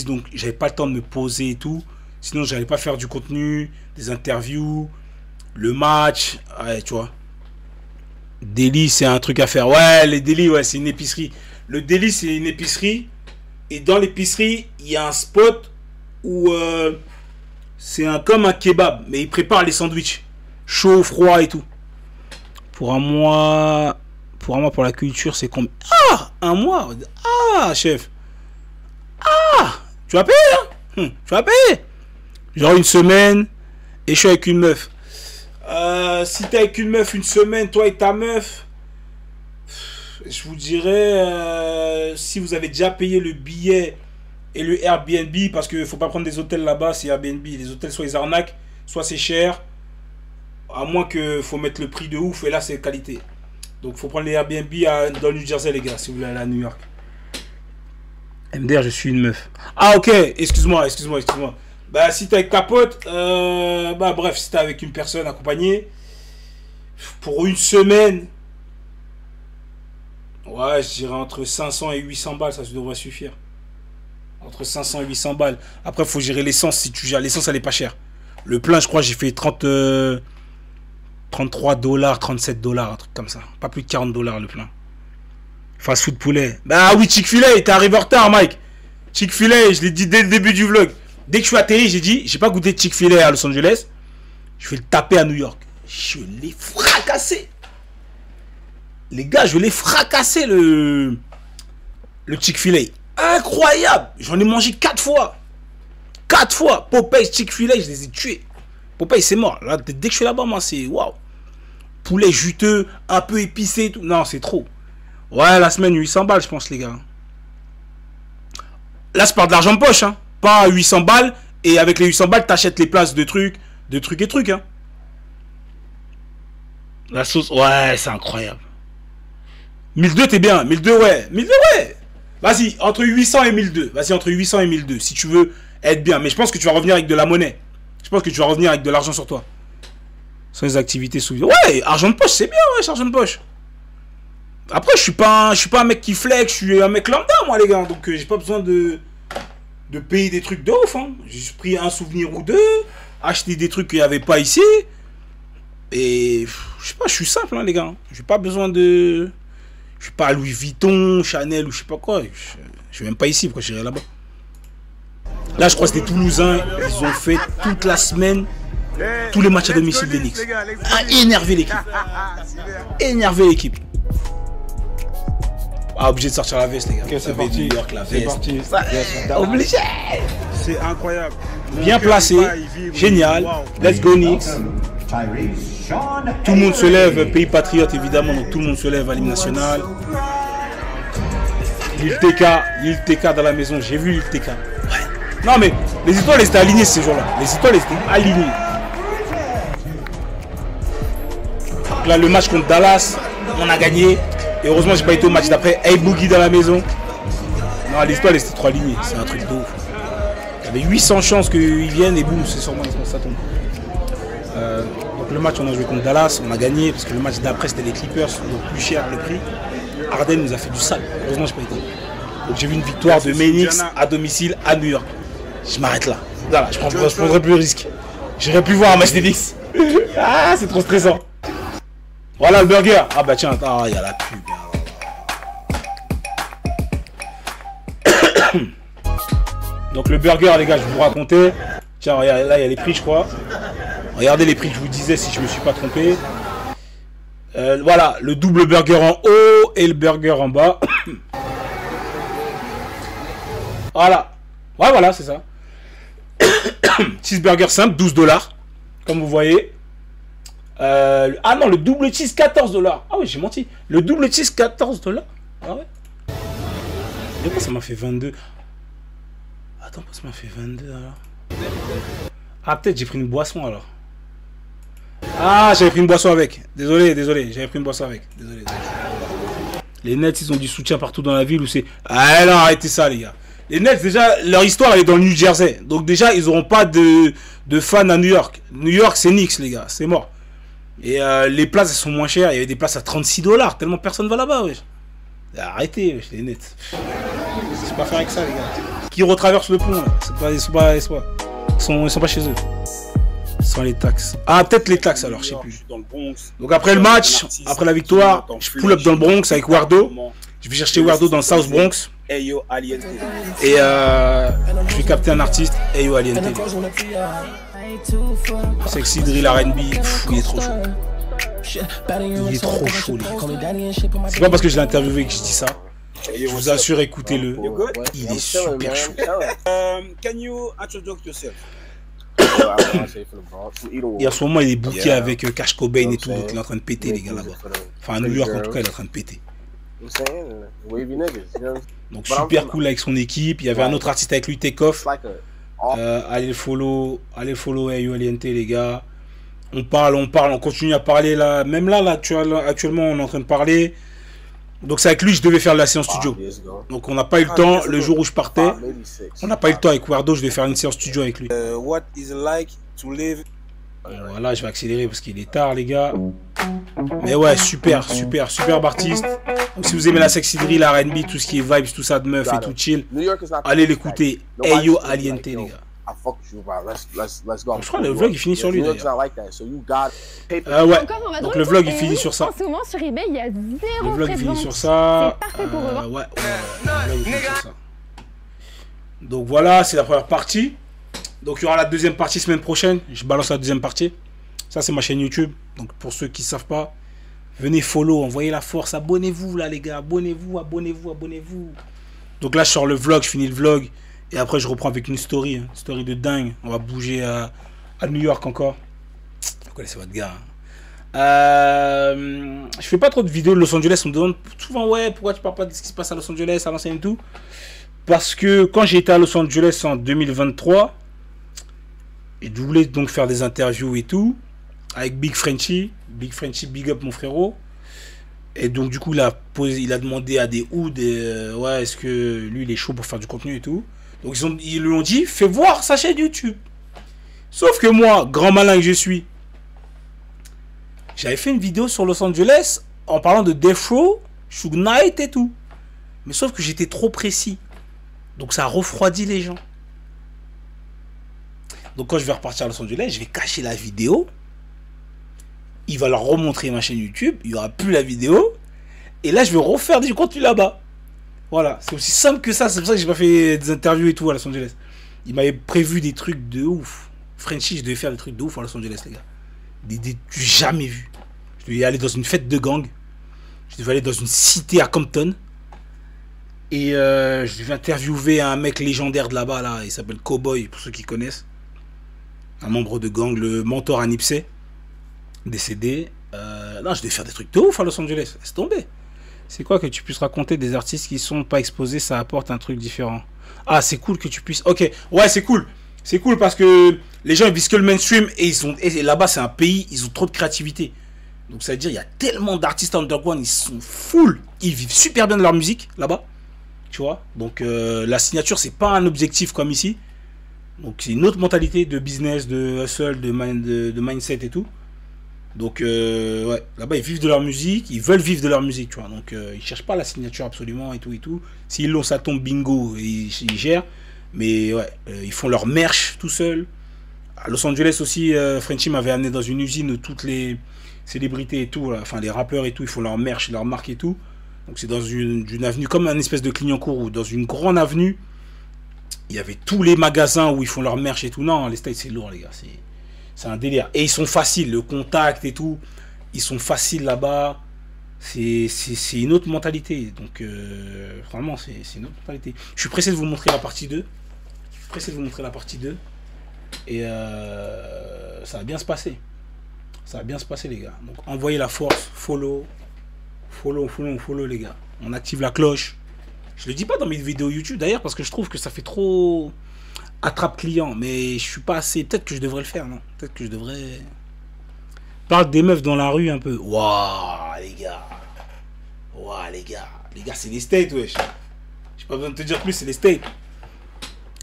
Donc j'avais pas le temps de me poser et tout. Sinon j'allais pas faire du contenu, des interviews, le match. Ouais, tu vois. Deli, c'est un truc à faire. Ouais, les Deli, ouais, c'est une épicerie. Le Deli, c'est une épicerie. Et dans l'épicerie, il y a un spot où c'est comme un kebab. Mais ils préparent les sandwichs. Chaud, froid et tout. Pour un mois, pour la culture, c'est combien? Ah, un mois. Ah, chef. Ah, tu vas payer, hein? Tu vas payer. Genre une semaine, et je suis avec une meuf. Si t'es avec une meuf une semaine, toi et ta meuf, je vous dirais, si vous avez déjà payé le billet et le Airbnb, parce qu'il ne faut pas prendre des hôtels là-bas, c'est Airbnb. Les hôtels, soit ils arnaquent, soit c'est cher. À moins qu'il faut mettre le prix de ouf, et là, c'est qualité. Donc, il faut prendre les Airbnb dans le New Jersey, les gars, si vous voulez aller à New York. MDR, je suis une meuf. Ah, ok, excuse-moi. Bah, si t'es avec ta pote, bah, bref, si t'es avec une personne accompagnée, pour une semaine, ouais, je dirais entre 500 et 800 balles, ça devrait suffire. Entre 500 et 800 balles. Après, il faut gérer l'essence. Si tu gères l'essence, elle est pas chère. Le plein, je crois, j'ai fait 33$, 37$, un truc comme ça. Pas plus de 40$ le plein. Fast food poulet. Bah oui, Chick-fil-A, t'es arrivé en retard, Mike. Chick-fil-A, je l'ai dit dès le début du vlog. Dès que je suis atterri, j'ai dit, j'ai pas goûté de Chick-fil-A à Los Angeles. Je vais le taper à New York. Je l'ai fracassé. Les gars, je l'ai fracassé le Chick-fil-A. Incroyable. J'en ai mangé 4 fois. 4 fois. Popeye, Chick-fil-A, je les ai tués. Popeye, c'est mort. Là, dès que je suis là-bas, moi, c'est waouh. Poulet juteux, un peu épicé et tout. Non, c'est trop. Ouais, la semaine, 800 balles, je pense, les gars. Là, c'est pas de l'argent de poche, hein. Pas 800 balles. Et avec les 800 balles, t'achètes les places de trucs, hein. La sauce, ouais, c'est incroyable. 1002, t'es bien. 1002, ouais. 1002, ouais. Vas-y, entre 800 et 1002. Vas-y, entre 800 et 1002, si tu veux être bien. Mais je pense que tu vas revenir avec de la monnaie. Je pense que tu vas revenir avec de l'argent sur toi. Sans les activités sous. Ouais, argent de poche, c'est bien, ouais, argent de poche. Après, je suis pas un mec qui flex, je suis un mec lambda, moi, les gars. Donc, j'ai pas besoin de payer des trucs de ouf, hein. J'ai juste pris un souvenir ou deux, acheté des trucs qu'il n'y avait pas ici. Et, je sais pas, je suis simple, hein, les gars. J'ai pas besoin de... Je suis pas à Louis Vuitton, Chanel ou je sais pas quoi. Je suis même pas ici, pourquoi j'irai là-bas. Là, je crois que c'était Toulousain. Ils ont fait toute la semaine tous les matchs à domicile des Knicks. Énerver l'équipe. Énerver l'équipe. Ah, obligé de sortir la veste, les gars. Ok, c'est parti. C'est parti. Obligé. C'est incroyable. Bien placé. Génial. Let's go, Knicks. Tout le monde se lève. Pays patriote, évidemment. Donc tout le monde se lève à l'hymne national. L'île TK dans la maison. J'ai vu l'île TK. Ouais. Non, mais les étoiles étaient alignées ces jours-là. Les étoiles étaient alignées. Donc là, le match contre Dallas, on a gagné. Et heureusement, j'ai pas été au match d'après. Hey Boogie dans la maison. Non, les étoiles étaient trop alignées. C'est un truc de ouf. Il y avait 800 chances qu'ils viennent et boum, c'est sûrement ça tombe. Donc le match, on a joué contre Dallas, on a gagné parce que le match d'après c'était les Clippers, donc plus cher le prix. Harden nous a fait du sale. Heureusement, j'ai pas été. Donc j'ai vu une victoire de Menix à domicile à New York. Je m'arrête là. Voilà, je prendrai plus de risques. J'irai plus voir un match des Knicks. Ah, c'est trop stressant. Voilà le burger. Ah bah tiens, ah, il y a la pub. Donc le burger, les gars, je vais vous raconter. Tiens, regardez, là il y a les prix, je crois. Regardez les prix que je vous disais si je me suis pas trompé. Voilà, le double burger en haut et le burger en bas. Voilà. Ouais, voilà, c'est ça. Cheeseburger simple, $12. Comme vous voyez. Ah non, le double cheese, $14. Ah oui, j'ai menti. Le double cheese, $14. Ah ouais. Et pourquoi ça m'a fait 22? Attends, pourquoi ça m'a fait 22 alors? Ah, peut-être j'ai pris une boisson alors. Ah, j'avais pris une boisson avec. Désolé, j'avais pris une boisson avec. Désolé. Les Nets, ils ont du soutien partout dans la ville où c'est... Ah non, arrêtez ça, les gars. Les Nets, déjà, leur histoire, elle est dans le New Jersey. Donc déjà, ils n'auront pas de fans à New York. New York, c'est Knicks, les gars. C'est mort. Et les places, elles sont moins chères. Il y avait des places à $36. Tellement personne va là-bas, wesh. Arrêtez, wesh, les Nets. C'est pas faire avec ça, les gars. Qui retraversent le pont, là. Ils sont pas chez eux. Sans les taxes. Ah, peut-être les taxes alors, je sais plus. Donc après le match, après la victoire, je pull up dans le Bronx avec Wardo. Je vais chercher Wardo dans le South Bronx. Et je vais capter un artiste. Ayo Aliente. Sexy Drill R&B. Il est trop chaud. Il est trop chaud, les gars. C'est pas parce que je l'ai interviewé que je dis ça. Je vous assure, écoutez-le. Il est super chaud. Can you introduce yourself? Et en ce moment, il est booké avec Cash Cobain et tout. Donc il est en train de péter, les gars, là-bas. Enfin, à New York, en tout cas, il est en train de péter. Donc super cool avec son équipe. Il y avait un autre artiste avec lui, Takeoff. Allez le follow Ayo Aliente les gars. On parle, on continue à parler là. Même là actuellement on est en train de parler. Donc c'est avec lui que je devais faire la séance studio. Donc on n'a pas eu le temps le jour où je partais. On n'a pas eu le temps avec Werdo, je vais faire une séance studio avec lui. What is it like to live? Voilà, je vais accélérer parce qu'il est tard les gars. Mais ouais, super artiste. Donc si vous aimez la sexy drill, la R&B, tout ce qui est vibes, tout ça de meuf et tout chill, allez l'écouter. Ayo Aliente les gars. Je crois que le vlog il finit sur lui d'ailleurs. Ouais, donc le vlog il finit sur ça. En ce moment sur eBay il y a 0 Le vlog il finit sur ça. C'est parfait pour eux. Ouais, le vlog il finit sur ça. Donc voilà, c'est la première partie. Donc il y aura la deuxième partie semaine prochaine. Je balance la deuxième partie. Ça c'est ma chaîne YouTube. Donc pour ceux qui ne savent pas, venez follow, envoyez la force, abonnez-vous là les gars, abonnez-vous. Donc là je sors le vlog, je finis le vlog. Et après je reprends avec une story de dingue. On va bouger à New York encore. Vous connaissez votre gars. Je fais pas trop de vidéos de Los Angeles. On me demande souvent ouais pourquoi tu parles pas de ce qui se passe à Los Angeles, à l'ancienne et tout. Parce que quand j'ai été à Los Angeles en 2023, et je voulais donc faire des interviews et tout, avec Big Frenchy, big up mon frérot. Et donc du coup il a demandé à des hoods, ouais est-ce que lui il est chaud pour faire du contenu et tout. Donc ils lui ont dit fais voir sa chaîne YouTube. Sauf que moi, grand malin que je suis, j'avais fait une vidéo sur Los Angeles en parlant de Death Row, Suge Knight et tout. Mais sauf que j'étais trop précis. Donc ça a refroidi les gens. Donc quand je vais repartir à Los Angeles, je vais cacher la vidéo. Il va leur remontrer ma chaîne YouTube. Il n'y aura plus la vidéo. Et là, je vais refaire du contenu là-bas. Voilà, c'est aussi simple que ça. C'est pour ça que j'ai pas fait des interviews et tout à Los Angeles. Il m'avait prévu des trucs de ouf. Frenchy, je devais faire des trucs de ouf à Los Angeles, les gars. Des jamais vu. Je devais aller dans une fête de gang. Je devais aller dans une cité à Compton. Et je devais interviewer un mec légendaire de là-bas, là. Il s'appelle Cowboy, pour ceux qui connaissent. Un membre de gang, le mentor à Nipsey. Décédé. Non, je devais faire des trucs de ouf à Los Angeles. Laisse tomber. C'est quoi que tu puisses raconter des artistes qui sont pas exposés, ça apporte un truc différent. Ah, c'est cool que tu puisses... Ok, ouais, c'est cool. C'est cool parce que les gens ils visent que le mainstream et là-bas c'est un pays, ils ont trop de créativité. Donc ça veut dire il y a tellement d'artistes underground, ils sont full, ils vivent super bien de leur musique là-bas. Tu vois. Donc la signature c'est pas un objectif comme ici. Donc c'est une autre mentalité de business, de hustle, de mindset et tout. Donc ouais, là-bas ils vivent de leur musique, ils veulent vivre de leur musique, tu vois. Donc ils cherchent pas la signature absolument et tout et tout. S'ils l'ont, ça tombe bingo, et ils gèrent. Mais ouais, ils font leur merch tout seuls. À Los Angeles aussi, Frenchy m'avait amené dans une usine où toutes les célébrités et tout, là, enfin les rappeurs et tout, ils font leur merch, leur marque et tout. Donc c'est dans une avenue comme un espèce de Clignancourt ou dans une grande avenue. Il y avait tous les magasins où ils font leur merch et tout. Non, les States c'est lourd les gars, c'est un délire. Et ils sont faciles, le contact et tout. Ils sont faciles là-bas. C'est une autre mentalité. Donc, vraiment, c'est une autre mentalité. Je suis pressé de vous montrer la partie 2. Et ça va bien se passer. Ça va bien se passer, les gars. Donc, envoyez la force. Follow, les gars. On active la cloche. Je le dis pas dans mes vidéos YouTube, d'ailleurs, parce que je trouve que ça fait trop... attrape client, mais je suis pas assez. Peut-être que je devrais le faire, non? Peut-être que je devrais. Parle des meufs dans la rue un peu. Waouh, les gars. Waouh, les gars. Les gars, c'est les States, wesh. J'ai pas besoin de te dire plus, c'est les States.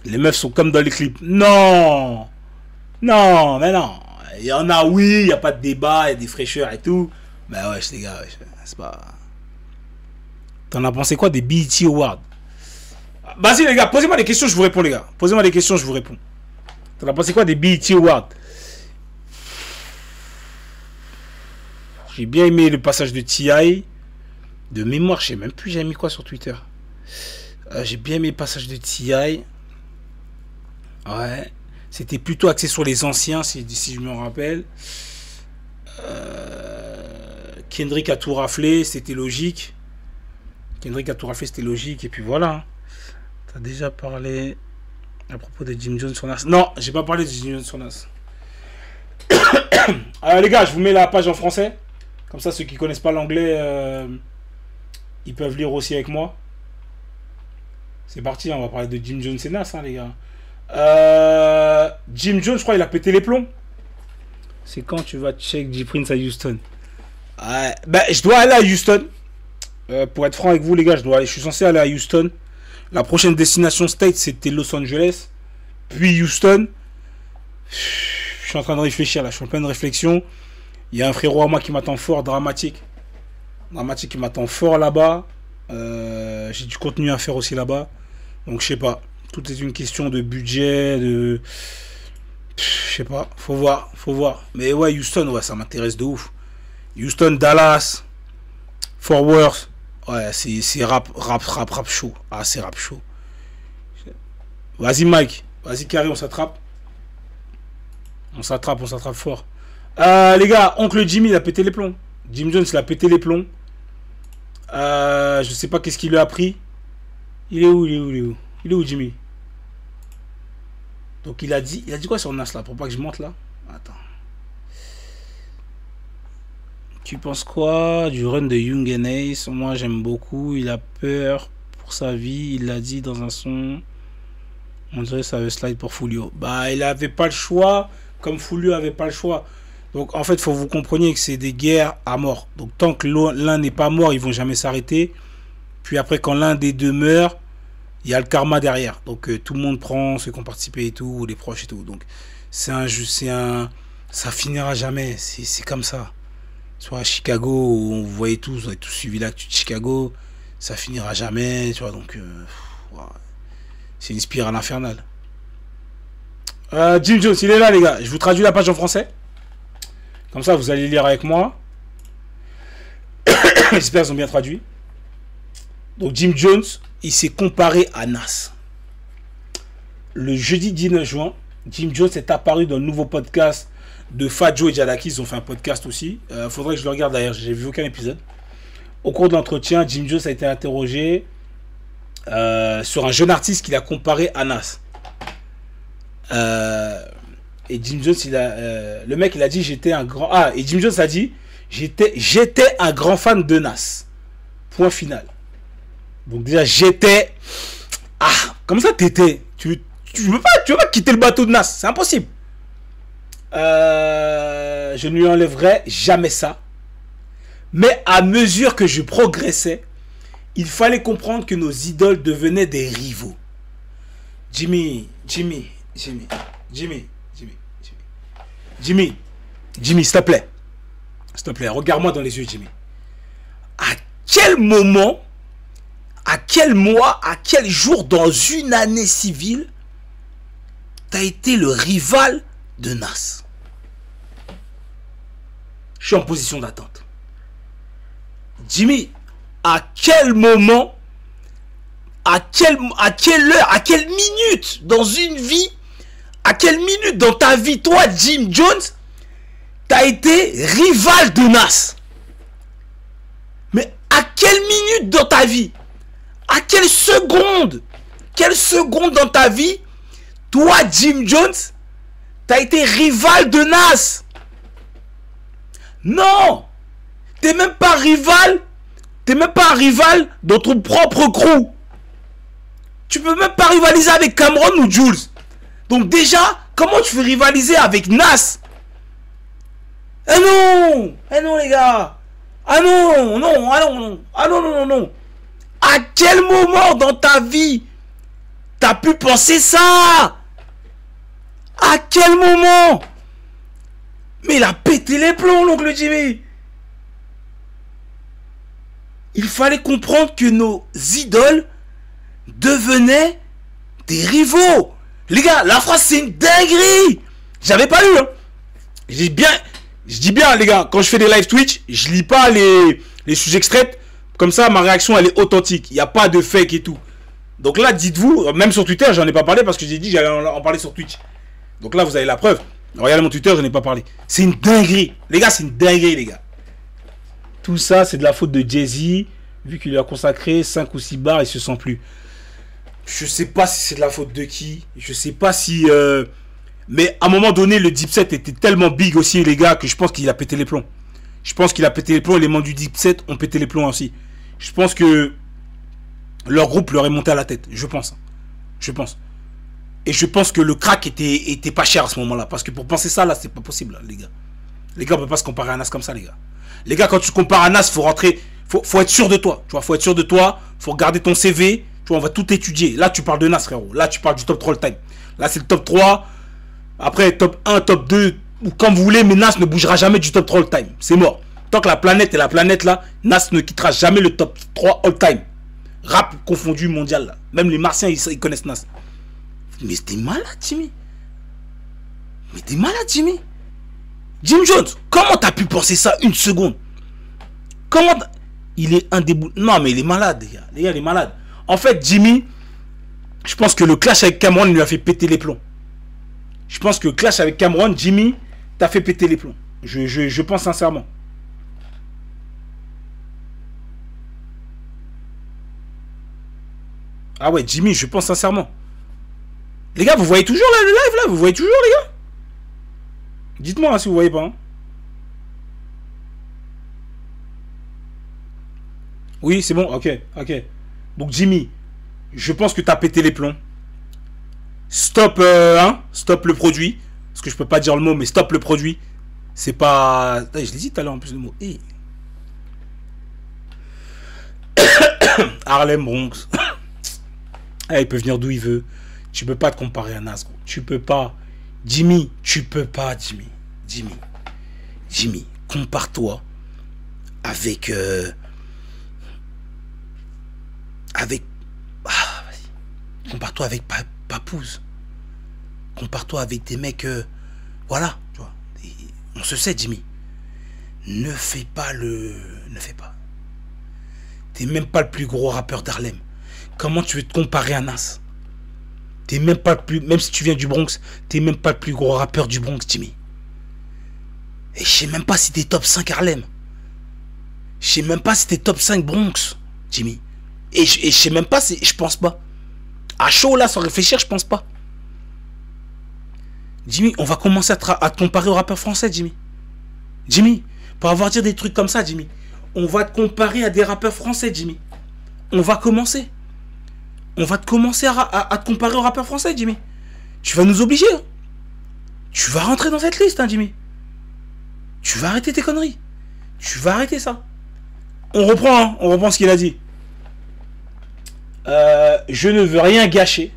Les meufs sont comme dans les clips. Non. Non, mais non. Il y en a, oui, il n'y a pas de débat, il y a des fraîcheurs et tout. Mais wesh, les gars, wesh. C'est pas. T'en as pensé quoi des BET Awards? Vas-y les gars, posez-moi des questions, je vous réponds les gars. Posez-moi des questions, je vous réponds. T'en as pensé quoi des BET Awards? J'ai bien aimé le passage de T.I. De mémoire, je sais même plus j'ai mis quoi sur Twitter. J'ai bien aimé le passage de T.I. Ouais. C'était plutôt axé sur les anciens, si je me rappelle. Kendrick a tout raflé, c'était logique. Et puis voilà. T'as déjà parlé à propos de Jim Jones sur Nas? Non, j'ai pas parlé de Jim Jones sur Nas. Alors les gars, je vous mets la page en français. Comme ça, ceux qui connaissent pas l'anglais, ils peuvent lire aussi avec moi. C'est parti, on va parler de Jim Jones et Nas, hein, les gars. Jim Jones, je crois, il a pété les plombs. C'est quand tu vas check J-Prince à Houston? Ben, je dois aller à Houston. Pour être franc avec vous, les gars, je suis censé aller à Houston. La prochaine destination State, c'était Los Angeles. Puis Houston. Je suis en train de réfléchir, là. Je suis en pleine réflexion. Il y a un frérot à moi qui m'attend fort, Dramatique. Dramatique qui m'attend fort là-bas. J'ai du contenu à faire aussi là-bas. Donc je sais pas. Tout est une question de budget, de... Je sais pas. Faut voir. Mais ouais, Houston, ouais, ça m'intéresse de ouf. Houston, Dallas, Fort Worth. Ouais, c'est rap chaud. Ah, c'est rap chaud. Vas-y Mike. Vas-y Carré, on s'attrape. On s'attrape fort. Les gars, Oncle Jimmy, il a pété les plombs. Jim Jones, il a pété les plombs. Je sais pas qu'est-ce qu'il lui a pris. Il est où Jimmy? Donc il a dit quoi sur Nas là? Pour pas que je monte là. Attends. Tu penses quoi du run de Young and Ace? Moi j'aime beaucoup. Il a peur pour sa vie. Il l'a dit dans un son. On dirait que ça veut slide pour Foolio. Bah il avait pas le choix. Comme Foolio avait pas le choix. Donc en fait, il faut que vous compreniez que c'est des guerres à mort. Donc tant que l'un n'est pas mort, ils vont jamais s'arrêter. Puis après, quand l'un des deux meurt, il y a le karma derrière. Donc tout le monde prend ceux qui ont participé et tout, les proches et tout. Donc ça finira jamais. C'est comme ça. Soit à Chicago, on vous voyez tous, vous avez tous suivi l'actu de Chicago, ça finira jamais. Tu vois, donc c'est une spirale infernale. Jim Jones, il est là les gars. Je vous traduis la page en français. Comme ça, vous allez lire avec moi. J'espère qu'ils ont bien traduit. Donc, Jim Jones, il s'est comparé à Nas. Le jeudi 19 juin, Jim Jones est apparu dans le nouveau podcast de Fat Joe et Jadaki. Ils ont fait un podcast aussi. Faudrait que je le regarde d'ailleurs. J'ai vu aucun épisode. Au cours de l'entretien, Jim Jones a été interrogé sur un jeune artiste qu'il a comparé à Nas. Et Jim Jones, le mec, il a dit j'étais un grand... Ah, et Jim Jones a dit j'étais un grand fan de Nas. Point final. Donc déjà, j'étais... Ah, comme ça, t'étais... Tu veux pas quitter le bateau de Nas. C'est impossible. Je ne lui enlèverai jamais ça. Mais à mesure que je progressais, il fallait comprendre que nos idoles devenaient des rivaux. Jimmy, s'il te plaît. S'il te plaît, regarde-moi dans les yeux, Jimmy. À quel moment, à quel mois, à quel jour dans une année civile, t'as été le rival de Nas? Je suis en position d'attente. Jimmy, à quel moment, à quelle heure, à quelle minute dans une vie, à quelle minute dans ta vie, toi, Jim Jones, t'as été rival de Nas? Mais à quelle minute dans ta vie, à quelle seconde dans ta vie, toi, Jim Jones, t'as été rival de Nas? Non, t'es même pas rival dans ton propre crew. Tu peux même pas rivaliser avec Cameron ou Jules. Donc déjà, comment tu veux rivaliser avec Nas? Eh non les gars. Ah non. À quel moment dans ta vie t'as pu penser ça? À quel moment? Mais il a pété les plombs, l'oncle Jimmy. Il fallait comprendre que nos idoles devenaient des rivaux. Les gars, la phrase c'est une dinguerie. J'avais pas lu. Hein. Je dis bien les gars, quand je fais des live Twitch, je lis pas les sujets extraits. Comme ça, ma réaction elle est authentique. Il n'y a pas de fake et tout. Donc là, dites-vous, même sur Twitter, j'en ai pas parlé parce que j'ai dit que j'allais en parler sur Twitch. Donc là, vous avez la preuve. Regardez mon Twitter, j'en ai pas parlé. C'est une dinguerie. Les gars, c'est une dinguerie, les gars. Tout ça, c'est de la faute de Jay-Z. Vu qu'il lui a consacré 5 ou 6 bars, il se sent plus. Je sais pas si c'est de la faute de qui. Je sais pas si... Mais à un moment donné, le Deep Set était tellement big aussi, les gars, que je pense qu'il a pété les plombs. Je pense qu'il a pété les plombs. Les membres du Deep Set ont pété les plombs aussi. Je pense que leur groupe leur est monté à la tête. Je pense. Je pense. Et je pense que le crack était pas cher à ce moment-là. Parce que pour penser ça, là, c'est pas possible, là, les gars. Les gars, on peut pas se comparer à Nas comme ça, les gars. Les gars, quand tu compares à Nas, faut rentrer. Faut être sûr de toi. Tu vois, faut être sûr de toi. Faut regarder ton CV. Tu vois, on va tout étudier. Là, tu parles de Nas, frérot. Là, tu parles du top 3 all time. Là, c'est le top 3. Après, top 1, top 2, ou comme vous voulez, mais Nas ne bougera jamais du top 3 all time. C'est mort. Tant que la planète est la planète, là, Nas ne quittera jamais le top 3 all time. Rap confondu mondial, là. Même les Martiens, ils connaissent Nas. Mais t'es malade, Jimmy. Mais t'es malade, Jimmy. Jim Jones, comment t'as pu penser ça une seconde? Comment il est indéboulonnable. Non, mais il est malade, les gars. Les gars, il est malade. En fait, Jimmy, je pense que le clash avec Cameron lui a fait péter les plombs. Je pense que le clash avec Cameron, Jimmy, t'a fait péter les plombs. Je pense sincèrement. Ah ouais, Jimmy, je pense sincèrement. Les gars, vous voyez toujours là, le live là? Vous voyez toujours, les gars? Dites-moi hein, si vous voyez pas. Hein. Oui, c'est bon, ok, ok. Donc Jimmy, je pense que tu as pété les plombs. Stop, stop le produit. Parce que je peux pas dire le mot, mais stop le produit. C'est pas... Je l'ai dit tout à l'heure en plus le mot. Hey. Harlem, Bronx. Il peut venir d'où il veut. Tu peux pas te comparer à Nas, gros. Tu peux pas. Jimmy, tu peux pas, Jimmy. Jimmy, compare-toi avec... compare-toi avec Papoose. Compare-toi avec des mecs... voilà, tu vois. On se sait, Jimmy. Ne fais pas. T'es même pas le plus gros rappeur d'Harlem. Comment tu veux te comparer à Nas? T'es même pas le plus... Même si tu viens du Bronx, t'es même pas le plus gros rappeur du Bronx, Jimmy. Et je sais même pas si t'es top 5 Harlem. Je sais même pas si t'es top 5 Bronx, Jimmy. Et je sais même pas si... Je pense pas. À chaud, là, sans réfléchir, je pense pas. Jimmy, on va commencer à te comparer aux rappeurs français, Jimmy. Jimmy, pour avoir dire des trucs comme ça, Jimmy, on va te comparer à des rappeurs français, Jimmy. On va commencer. On va te commencer à te comparer aux rappeurs français, Jimmy. Tu vas nous obliger. Hein. Tu vas rentrer dans cette liste, hein, Jimmy. Tu vas arrêter tes conneries. Tu vas arrêter ça. On reprend, hein, on reprend ce qu'il a dit. Je ne veux rien gâcher.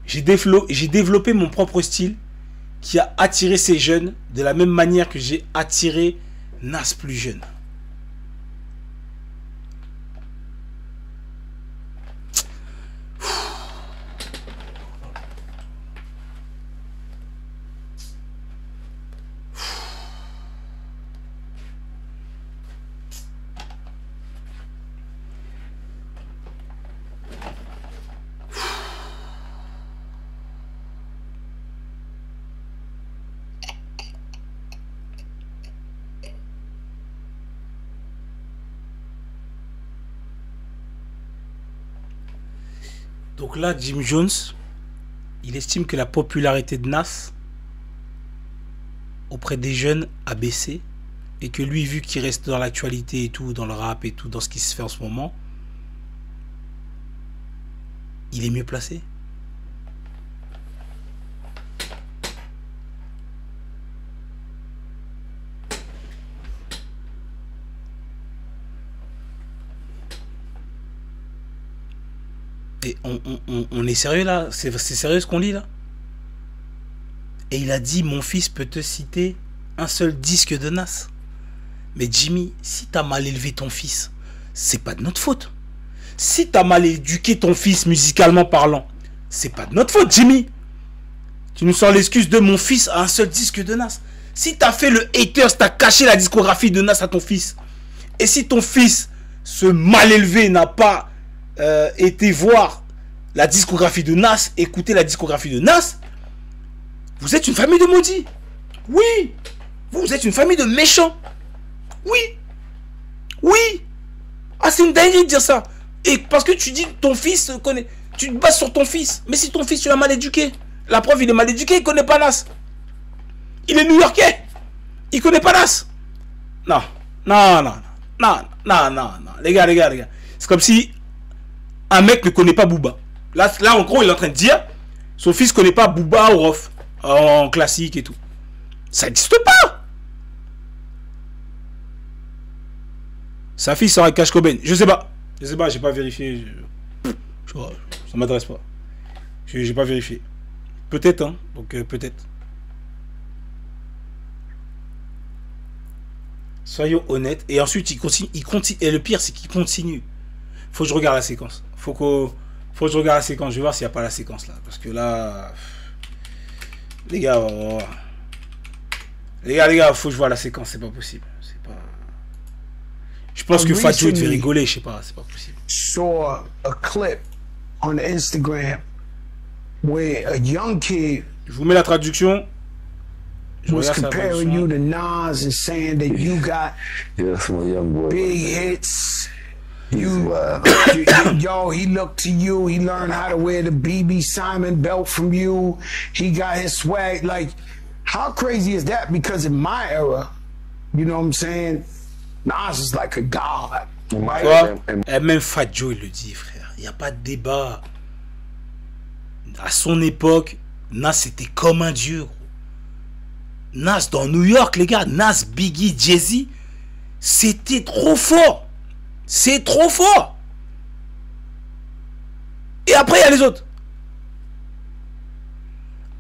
J'ai développé mon propre style qui a attiré ces jeunes de la même manière que j'ai attiré Nas plus jeune. Donc là, Jim Jones, il estime que la popularité de Nas auprès des jeunes a baissé et que lui, vu qu'il reste dans l'actualité et tout, dans le rap et tout, dans ce qui se fait en ce moment, il est mieux placé. Et on est sérieux là? C'est sérieux ce qu'on lit là? Et il a dit, mon fils peut te citer un seul disque de Nas. Mais Jimmy, si t'as mal élevé ton fils, c'est pas de notre faute. Si t'as mal éduqué ton fils musicalement parlant, c'est pas de notre faute, Jimmy. Tu nous sors l'excuse de mon fils a un seul disque de Nas. Si t'as fait le haters, t'as caché la discographie de Nas à ton fils. Et si ton fils, ce mal élevé, n'a pas été voir la discographie de Nas, écouter la discographie de Nas, vous êtes une famille de maudits. Oui. Vous êtes une famille de méchants. Oui. Oui. Ah, c'est une dinguerie de dire ça. Et parce que tu dis ton fils connaît. Tu te bases sur ton fils. Mais si ton fils, tu l'as mal éduqué. La preuve, il est mal éduqué, il connaît pas Nas. Il est new-yorkais. Il connaît pas Nas. Non. Non, non, non. Non. Non, non, non. Les gars. C'est comme si un mec ne connaît pas Booba. Là, en gros, il est en train de dire son fils connaît pas Booba ou Rof en classique et tout. Ça n'existe pas. Sa fille sort avec Cash Cobain. Je sais pas, j'ai pas vérifié. Ça m'intéresse pas. J'ai pas vérifié. Peut-être, hein. Donc peut-être. Soyons honnêtes. Et ensuite, il continue. Et le pire, c'est qu'il continue. Faut que je regarde la séquence. Faut que je regarde la séquence. Je vais voir s'il n'y a pas la séquence là. Parce que là... Les gars, les gars, faut que je vois la séquence. C'est pas possible. C'est pas... Je pense que Fat Joe devait rigoler. Je sais pas. C'est pas possible. Saw a clip on Instagram where a young kid je vous mets la traduction. was comparing you to Nas and saying that you got big hits. Yo, he looked to you. He learned how to wear the BB Simon belt from you. He got his swag. Like, how crazy is that? Because in my era, you know what I'm saying, Nas is like a god. Right? Et même Fat Joe, il le dit, frère. Il n'y a pas de débat. À son époque, Nas c'était comme un dieu, gros. Nas dans New York, les gars, Nas, Biggie, Jay-Z, c'était trop fort. C'est trop fort. Et après, il y a les autres.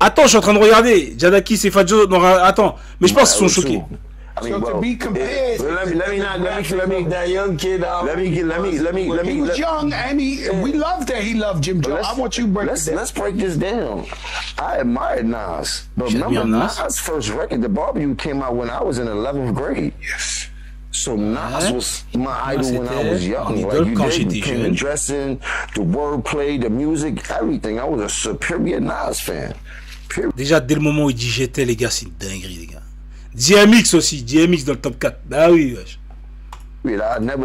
Attends, je suis en train de regarder. Jadakis et Fat Joe. Non, attends. Mais je pense qu'ils sont choqués. I mean, so to be compared, let me that young kid. Let me. He was young, and we loved that he loved Jim Jones. I want you to break this down. Let's break this down. I admired Nas, but remember Nas' first record, The Barbecue, came out when I was in 11th grade. Yes. So Nas was my idol when I was young. Like you did, the dressing, the wordplay, the music, everything. I was a superior Nas fan. Déjà dès le moment où il dit j'étais, les gars, c'est une dinguerie, les gars. DMX aussi, DMX dans le top 4. Bah oui, wesh.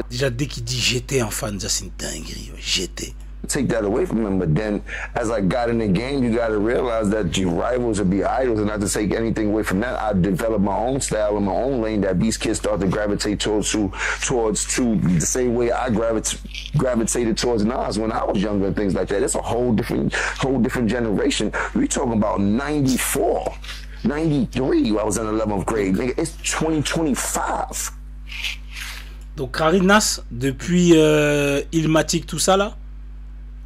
Déjà dès qu'il dit j'étais un fan, c'est une dinguerie, j'étais. Take that away from him, but then as I got in the game, you got to realize that your rivals would be idols, and not to take anything away from that, I developed my own style and my own lane that these kids start to gravitate towards the same way I gravitated towards Nas when I was younger and things like that. It's a whole different generation. We're talking about 94, 93. I was in 11th grade. Nigga, it's 2025. Donc Harry Nas depuis Illmatic tout ça là.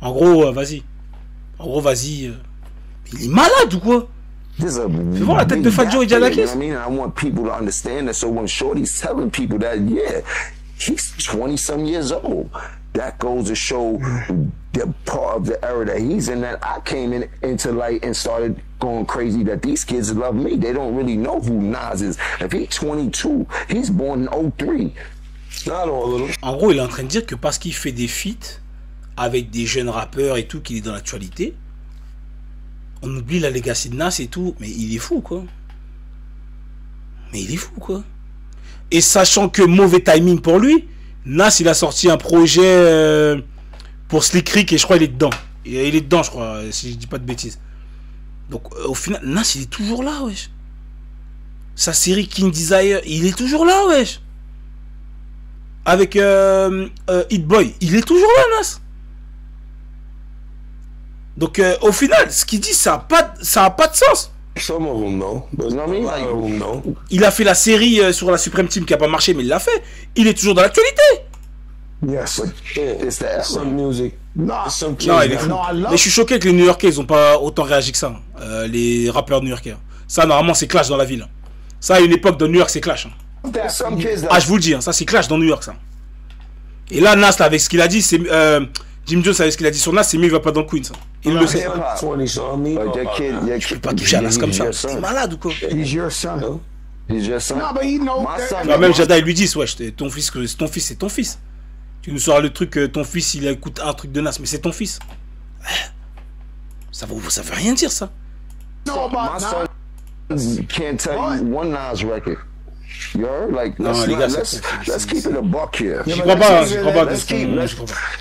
En gros, vas-y. En gros, vas-y. Il est malade ou quoi? Fais voir la tête de Fat Joe et Jadakis. I mean, I want people to understand that. So when Shorty's telling people that, yeah, he's 20-some years old. That goes to show the part of the era that he's in, that I came into light and started going crazy, that these kids love me. They don't really know who Nas is. If he's 22, he's born in 03. En gros, il est en train de dire que parce qu'il fait des feats avec des jeunes rappeurs et tout, qu'il est dans l'actualité, on oublie la legacy de Nas et tout, mais il est fou quoi. Et sachant que mauvais timing pour lui, Nas il a sorti un projet pour Slick Rick et je crois il est dedans. Il est dedans je crois, si je dis pas de bêtises. Donc au final, Nas il est toujours là wesh. Sa série King Desire, il est toujours là wesh. Avec Hit Boy, il est toujours là Nas. Donc au final, ce qu'il dit, ça a pas de sens. Il a fait la série sur la Supreme Team qui a pas marché, mais il l'a fait. Il est toujours dans l'actualité. Yes, some music. Non, il est fou. Mais je suis choqué que les New-Yorkais ils ont pas autant réagi que ça. Les rappeurs new-yorkais. Ça normalement c'est clash dans la ville. Ça à une époque dans New York c'est clash. Ah je vous le dis, ça c'est clash dans New York ça. Et là Nas là, avec ce qu'il a dit, c'est Jim Jones avec ce qu'il a dit sur Nas, c'est mieux il va pas dans le Queens. Il le sait. Je peux pas toucher à Nas comme ça. T'es malade ou quoi? He's your son. He's your son. No, but he knows that. Même Jada il lui dit ouais, ton fils c'est ton fils. Tu nous sors le truc ton fils il écoute un truc de Nas, mais c'est ton fils. Ça veut rien dire ça. No, my son can't tell you one Nas record. You heard? Like, let's keep it a buck here. Je crois pas.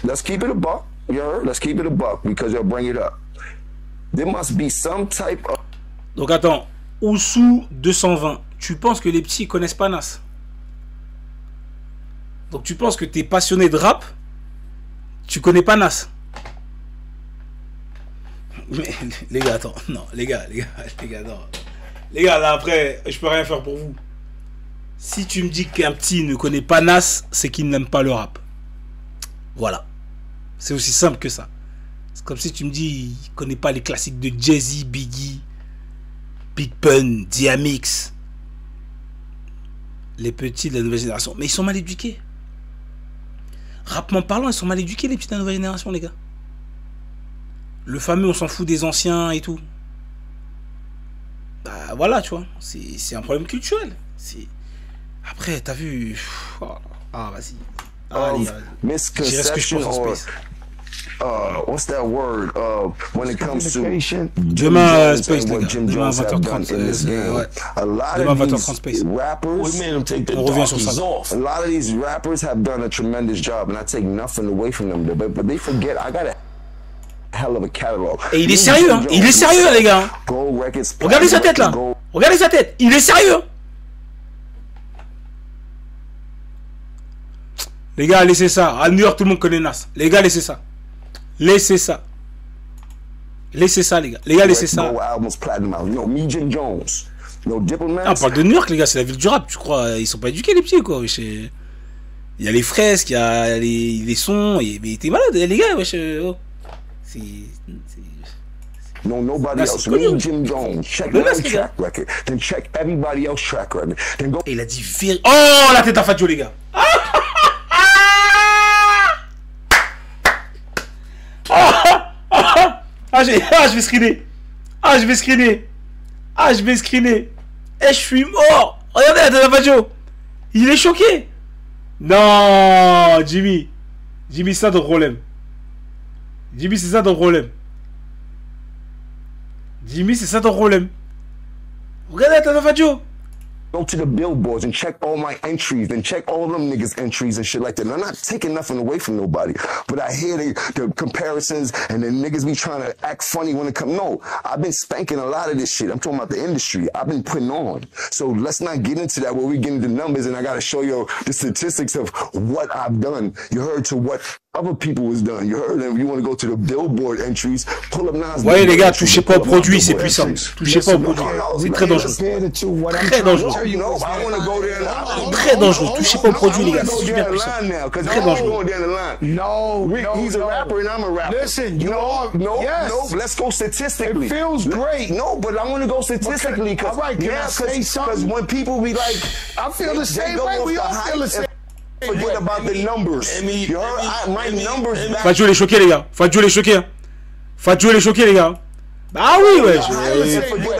Let's keep it a buck. You heard? Let's keep it a buck because they'll bring it up. There must be some type of. Donc attends, Oussou 220. Tu penses que les petits connaissent pas Nas? Donc tu penses que tu es passionné de rap, tu connais pas Nas. Mais les gars, attends, non, les gars, non. Les gars, là après, je peux rien faire pour vous. Si tu me dis qu'un petit ne connaît pas Nas, c'est qu'il n'aime pas le rap. Voilà. C'est aussi simple que ça. C'est comme si tu me dis il connaît pas les classiques de Jay-Z, Biggie, Big Pun, DMX. Les petits de la nouvelle génération. Mais ils sont mal éduqués. Rapement parlant, ils sont mal éduqués, les petits de la nouvelle génération, les gars. Le fameux on s'en fout des anciens et tout. Bah voilà, tu vois. C'est un problème culturel. Après, t'as vu. Ah, vas-y. Misconception or what's that word? When it comes to demain Space, les gars. Demain 20h30 in this game. Ouais. Demain 20h30 Space. Rappers, on revient sur ça. A lot of these rappers have done a tremendous job, and I take nothing away from them. But they forget I got a hell of a catalog. Et il est sérieux, hein. Il est sérieux, les gars. Regardez sa tête là. Regardez sa tête. Il est sérieux. Les gars, laissez ça. À New York, tout le monde connaît Nas. Les gars, laissez ça. Laissez ça. Laissez ça, les gars. Les gars, laissez ça. Ah, on parle de New York, les gars. C'est la ville du rap, tu crois. Ils sont pas éduqués, les petits, quoi. Il y a les fresques, il y a les sons. Mais t'es malade, les gars, wesh. Oh. No, nobody else. Me, Jim Jones. Check my track record. Then check everybody else's track record. Then go. Et il a dit oh, la tête à Fadio, les gars. Je vais screener. Je vais screener. Et je suis mort. Regardez la tête à Fadio. Il est choqué. Non, Jimmy. Jimmy, c'est ça ton problème. Jimmy, c'est ça ton problème. Jimmy, c'est ça ton problème. Regardez la tête à Fadio. Go to the billboards and check all my entries and check all them niggas' entries and shit like that. And I'm not taking nothing away from nobody, but I hear the comparisons and the niggas be trying to act funny when it comes. No, I've been spanking a lot of this shit. I'm talking about the industry. I've been putting on. So let's not get into that where we get into numbers and I got to show you the statistics of what I've done. You heard to what other people was done. You heard them. You want to go to the billboard entries, pull up Nas. Ouais, les gars, touchez pas au produit, c'est puissant. Touchez pas au produit. C'est très dangereux. Très dangereux. Très dangereux. Touchez pas au produit, les gars. C'est super puissant. Très dangereux. No, he's a rapper and I'm a rapper. Listen, no, let's go statistically. It feels great. No, but I want to go statistically because when people be like, I feel the same way. We all feel the same. Forget about the numbers. You heard my numbers back. Fadio les choquer, les gars. Fadio les choquer. Fadio les choquer, les gars. Bah oui, ouais.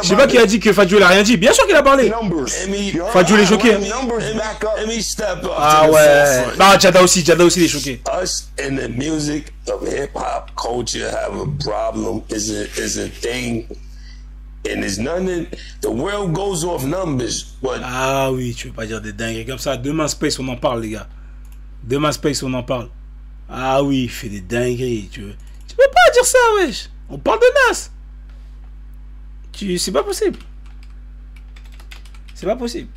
Je sais pas qui a dit que Fadio il a rien dit. Bien sûr qu'il a parlé. Fadio les choquer. Ah ouais. Bah Jada aussi les choquer. Us in the music of hip hop culture have a problem. Is a thing. And there's nothing. The world goes off numbers. But ah oui, tu veux pas dire des dingueries comme ça. Demain Space, on en parle, les gars. Demain Space, on en parle. Ah oui, il fait des dingueries. Tu peux pas dire ça, wesh. On parle de Nas. C'est pas possible. C'est pas possible.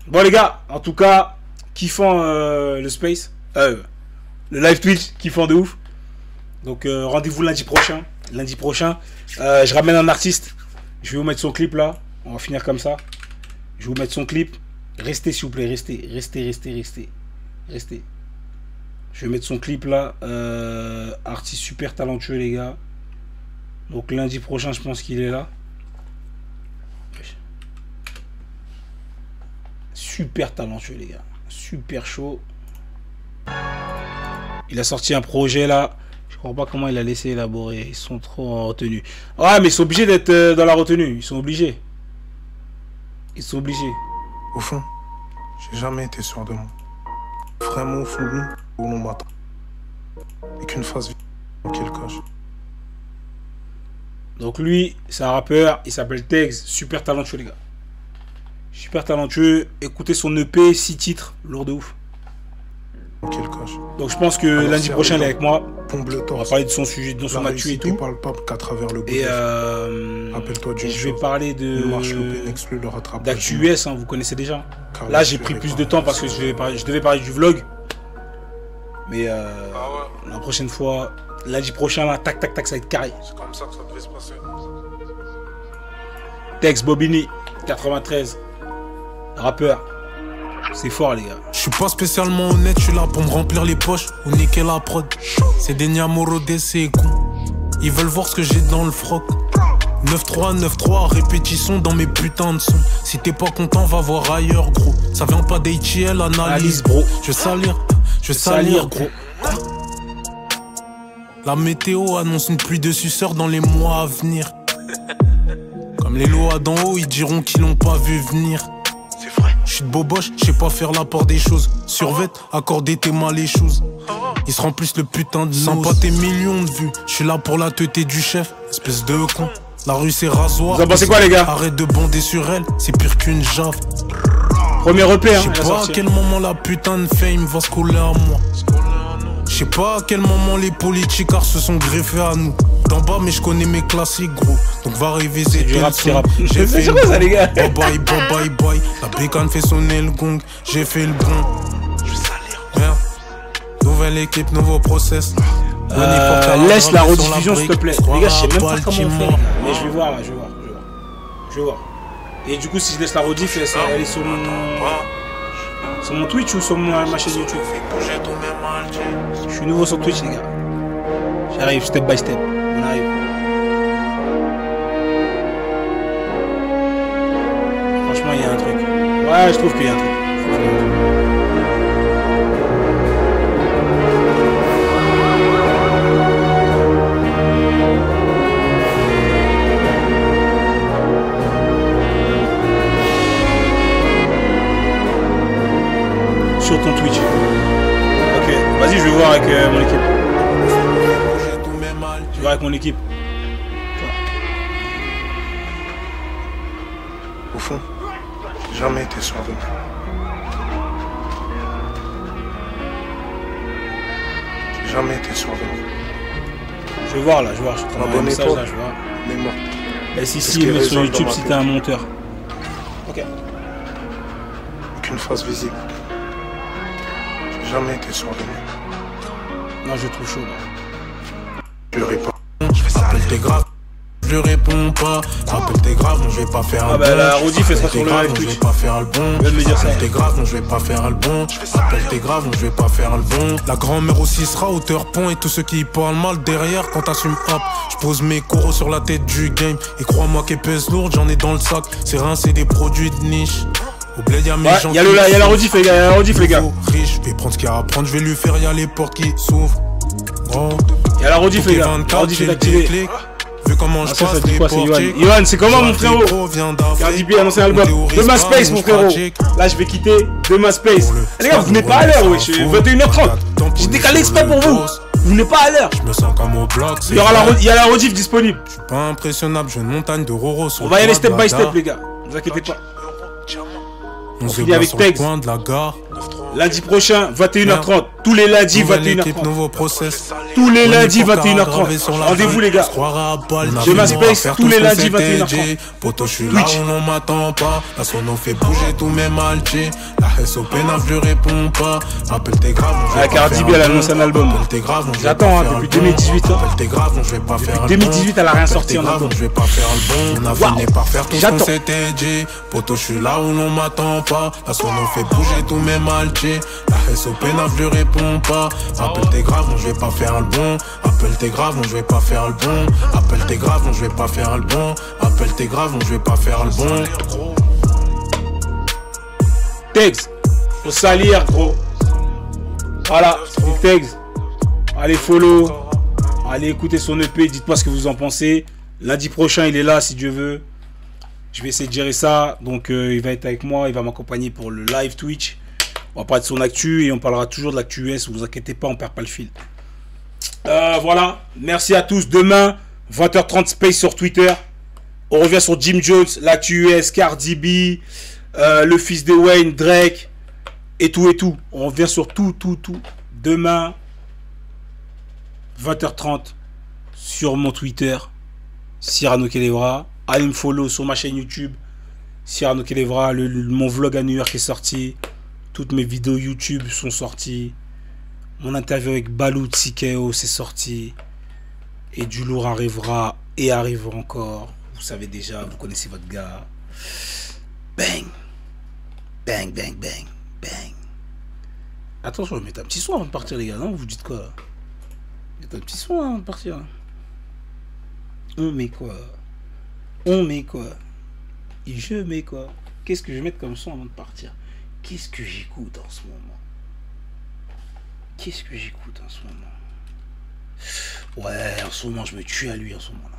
Bon, les gars, en tout cas, kiffant le Space. Le live Twitch, kiffant de ouf. Donc rendez-vous lundi prochain. Je ramène un artiste. Je vais vous mettre son clip là. On va finir comme ça. Je vais vous mettre son clip. Restez s'il vous plaît. Restez. Je vais mettre son clip là. Artiste super talentueux, les gars. Donc lundi prochain, je pense qu'il est là. Super talentueux, les gars. Super chaud. Il a sorti un projet là. Je comprends pas comment il a laissé élaborer. Ils sont trop en retenue. Ouais, mais ils sont obligés d'être dans la retenue. Ils sont obligés. Au fond, j'ai jamais été sûr de moi. Vraiment au fond de nous, où l'on m'attend. Et qu'une face vide qui le cache. Donc lui, c'est un rappeur. Il s'appelle Tegs. Super talentueux, les gars. Super talentueux. Écoutez son EP, 6 titres. Lourd de ouf. Donc je pense que lundi prochain, elle est avec moi. On va parler de son sujet, de son actu et tout. Et je vais parler d'actu US, hein, vous connaissez déjà. Là, j'ai pris plus de temps parce que je devais parler du vlog. Mais la prochaine fois, lundi prochain, là, tac, tac, tac, ça va être carré. C'est comme ça que ça devait se passer. Tex Bobini, 93. Rappeur. C'est fort, les gars. Je suis pas spécialement honnête, je suis là pour me remplir les poches ou niquer la prod. C'est des Niamoro DC con. Ils veulent voir ce que j'ai dans le froc. 9-3, 9-3, répétition dans mes putains de sons. Si t'es pas content, va voir ailleurs, gros. Ça vient pas d'ATL, analyse, bro. Je vais salir, gros. La météo annonce une pluie de suceurs dans les mois à venir. Comme les lois d'en haut, ils diront qu'ils l'ont pas vu venir. Je suis de boboche, je sais pas faire la part des choses. Survêt, accorder tes mal les choses. Ils se remplissent le putain de sans pas tes millions de vues. Je suis là pour la teuté du chef, espèce de con. La rue c'est rasoir. Vous en pensez quoi, les gars? Arrête de bander sur elle, c'est pire qu'une jave. Premier repère. Je sais pas à quel moment la putain de fame va se coller à moi. Je sais pas à quel moment les politicards se sont greffés à nous. D'en bas, mais je connais mes classiques, gros. Donc va réviser tes leçons. J'ai fait quoi, ça, les gars? Bye bye, bye bye, bye. La bécane fait sonner le gong. J'ai fait le bon. Je vais salir. Merde. Nouvelle équipe, nouveau process. Laisse la rediffusion, s'il te plaît. Les gars, je sais même pas comment on fait. Mais je vais voir, là, je vais voir. Et du coup, si je laisse la rediff, elle est sur mon Twitch ou sur ma chaîne YouTube? Je suis nouveau sur Twitch, les gars. J'arrive step by step. On arrive. Franchement, il y a un truc. Ouais, je trouve qu'il y a un truc. Sur ton Twitch. Ok, vas-y, je vais voir avec mon équipe. Je vais voir avec mon équipe. Au fond, j'ai jamais été sûr de moi. J'ai jamais été sûr de moi. Je vais voir là, je vais voir. Je suis en train de message là, je vois. Mais moi. Et si met sur YouTube si t'es un monteur. Ok. Aucune face visible. J'ai jamais été sûr de moi. Non, je trouve chaud. Je réponds. Appelle tes graves, je réponds pas. Appelle tes graves, non je vais pas faire un bon. Ah bah la Rodi fait ça sur le live Twitch. Je vais pas faire le bon. Appelle tes graves, non je vais pas faire le bon. Appelle tes graves, non je vais pas faire le bon. La grand-mère aussi sera hauteur pont. Et tous ceux qui parlent mal derrière quand t'assumes hop. Je pose mes coraux sur la tête du game. Et crois-moi qu'elle pèse lourde, j'en ai dans le sac. C'est rincé des produits de niche. Au bled y'a mes gens. Y'a la rediff les gars, y'a la rediff les gars. Riche, je vais prendre ce qu'il y a à prendre, je vais lui faire, y'a les portes qui s'ouvrent. Oh. Y'a la rediff les gars, la rediff est activée. Vu comment je passe les portes. Yohan, c'est comment mon frérot? Cardi B a annoncé un album. Demain Space mon frérot. Là je vais quitter Demain Space. Les gars, vous venez pas à l'heure, wesh. 21h30. J'ai décalé exprès pour vous. Vous venez pas à l'heure. Je me sens comme au bloc. Il y a la rediff disponible. Je suis pas impressionnable, j'ai une montagne de Roro. On va y aller step by step les gars. Ne vous inquiétez pas. On finit avec Tex. Lundi prochain, 21h30. Tous les lundis, 21h30. Tous les lundis, 21h30. Rendez-vous, les gars. Demain Space, tous les lundis, 21h30. Poto, je suis là où on m'attend pas. La sono fait bouger tous mes malchés. La SOP n'a je réponds pas. Appelle tes graves. La Cardi B, elle annonce un album. J'attends depuis 2018. Depuis 2018, elle a rien sorti en album. Je vais pas faire le bon. On a fini par faire tout ce qu'on s'était dit. Poto, je suis là où on m'attend pas. La sono fait bouger tous mes malchés. La SOP n'a je réponds pas. Appelle tes graves, non je vais pas faire le bon. Appelle tes graves, non je vais pas faire le bon. Appelle tes graves, non je vais pas faire le bon. Appelle tes graves, non je vais pas faire le bon. Tex, faut salir gros. Voilà, c'est Tex. Allez follow. Allez écouter son EP, dites-moi ce que vous en pensez. Lundi prochain il est là si Dieu veut. Je vais essayer de gérer ça. Donc il va être avec moi, il va m'accompagner pour le live Twitch. On va parler de son actu et on parlera toujours de l'actu US. Vous inquiétez pas, on perd pas le fil. Voilà, merci à tous. Demain 20h30 Space sur Twitter. On revient sur Jim Jones, l'actu US, Cardi B, le fils de Wayne, Drake. Et tout. On revient sur tout. Demain, 20h30, sur mon Twitter, Cyrano Kelevra. Allez me follow sur ma chaîne YouTube, Cyrano Kelevra. Mon vlog à New York est sorti. Toutes mes vidéos YouTube sont sorties. Mon interview avec Balou Tsikeo, c'est sorti. Et du lourd arrivera et arrivera encore. Vous savez déjà, vous connaissez votre gars. Bang. Bang, bang, bang, bang. Attention, je vais mettre un petit son avant de partir, les gars. Non, vous dites quoi? Mettez un petit son avant de partir. On met quoi? On met quoi? Et je mets quoi? Qu'est-ce que je vais mettre comme son avant de partir? Qu'est-ce que j'écoute en ce moment? Qu'est-ce que j'écoute en ce moment? Ouais, en ce moment, je me tue à lui en ce moment-là.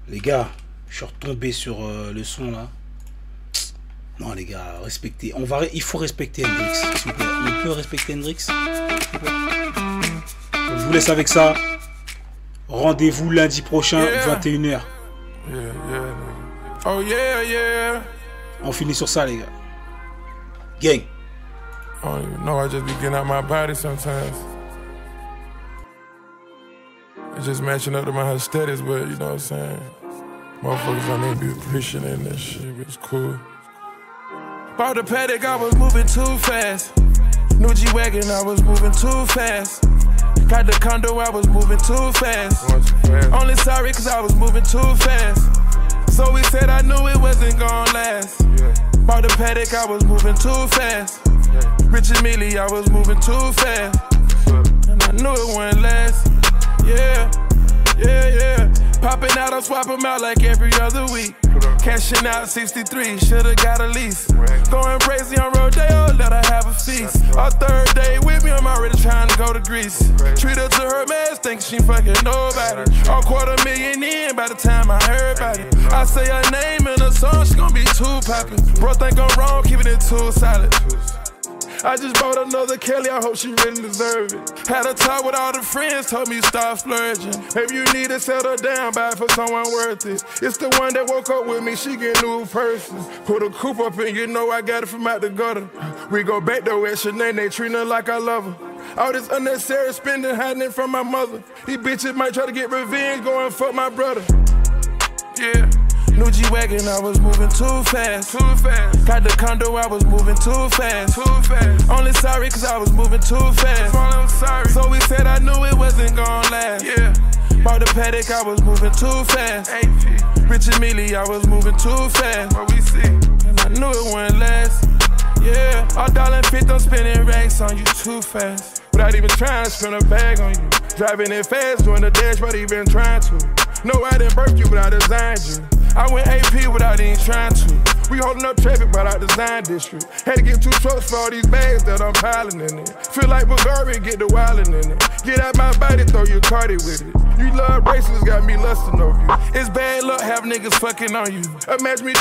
Les gars, je suis retombé sur le son là. Non, les gars, respectez. Il faut respecter Hendrix, s'il vous plaît. On peut respecter Hendrix, s'il vous plaît. Donc, je vous laisse avec ça. Rendez-vous lundi prochain, 21h. Oh yeah. On finit sur ça, les gars. Gang. I don't even know, I just be getting out my body sometimes. It's just matching up to my aesthetics, but you know what I'm saying? Motherfuckers don't even be appreciating this shit, but it's cool. Bought the paddock, I was moving too fast. New G-Wagon, I was moving too fast. Got the condo, I was moving too fast. Only sorry cause I was moving too fast. So we said I knew it wasn't gonna last. Bought the paddock, I was moving too fast. Rich and Millie, I was moving too fast. And I knew it wouldn't last. Yeah. Popping out, I swap them out like every other week. Cashing out 63, should've got a lease. Going crazy on Rodeo, let her have a feast. Our third day with me, I'm already trying to go to Greece. Treat her to her mess, think she fucking nobody. All $250,000 in by the time I heard about it. I say her name in a song, she gon' be too poppin'. Bro, think I'm wrong, keeping it too solid. I just bought another Kelly, I hope she really deserve it. Had a talk with all the friends, told me stop splurging. Maybe you need to settle down, buy it for someone worth it. It's the one that woke up with me, she get new purses. Put a coupe up in, you know I got it from out the gutter. We go back though at Sinead, they treat her like I love her. All this unnecessary spending, hiding it from my mother. These bitches might try to get revenge, go and fuck my brother. Yeah. New G-Wagon, I was moving too fast. Got the condo, I was moving too fast. Only sorry cause I was moving too fast. So we said I knew it wasn't gonna last. Bought the paddock, I was moving too fast. Rich and Millie, I was moving too fast. And I knew it wouldn't last. Yeah, $1.50, I'm spending racks on you too fast. Without even trying to spend a bag on you. Driving it fast, doing the dash, but even trying to. No, I didn't birth you, but I designed you. I went AP without even trying to. We holding up traffic, but I design district. Had to get 2 trucks for all these bags that I'm piling in it. Feel like Bulgari, get the wildin' in it. Get out my body, throw your Cardi with it. You love bracelets, got me lustin' over you. It's bad luck, have niggas fucking on you. Imagine me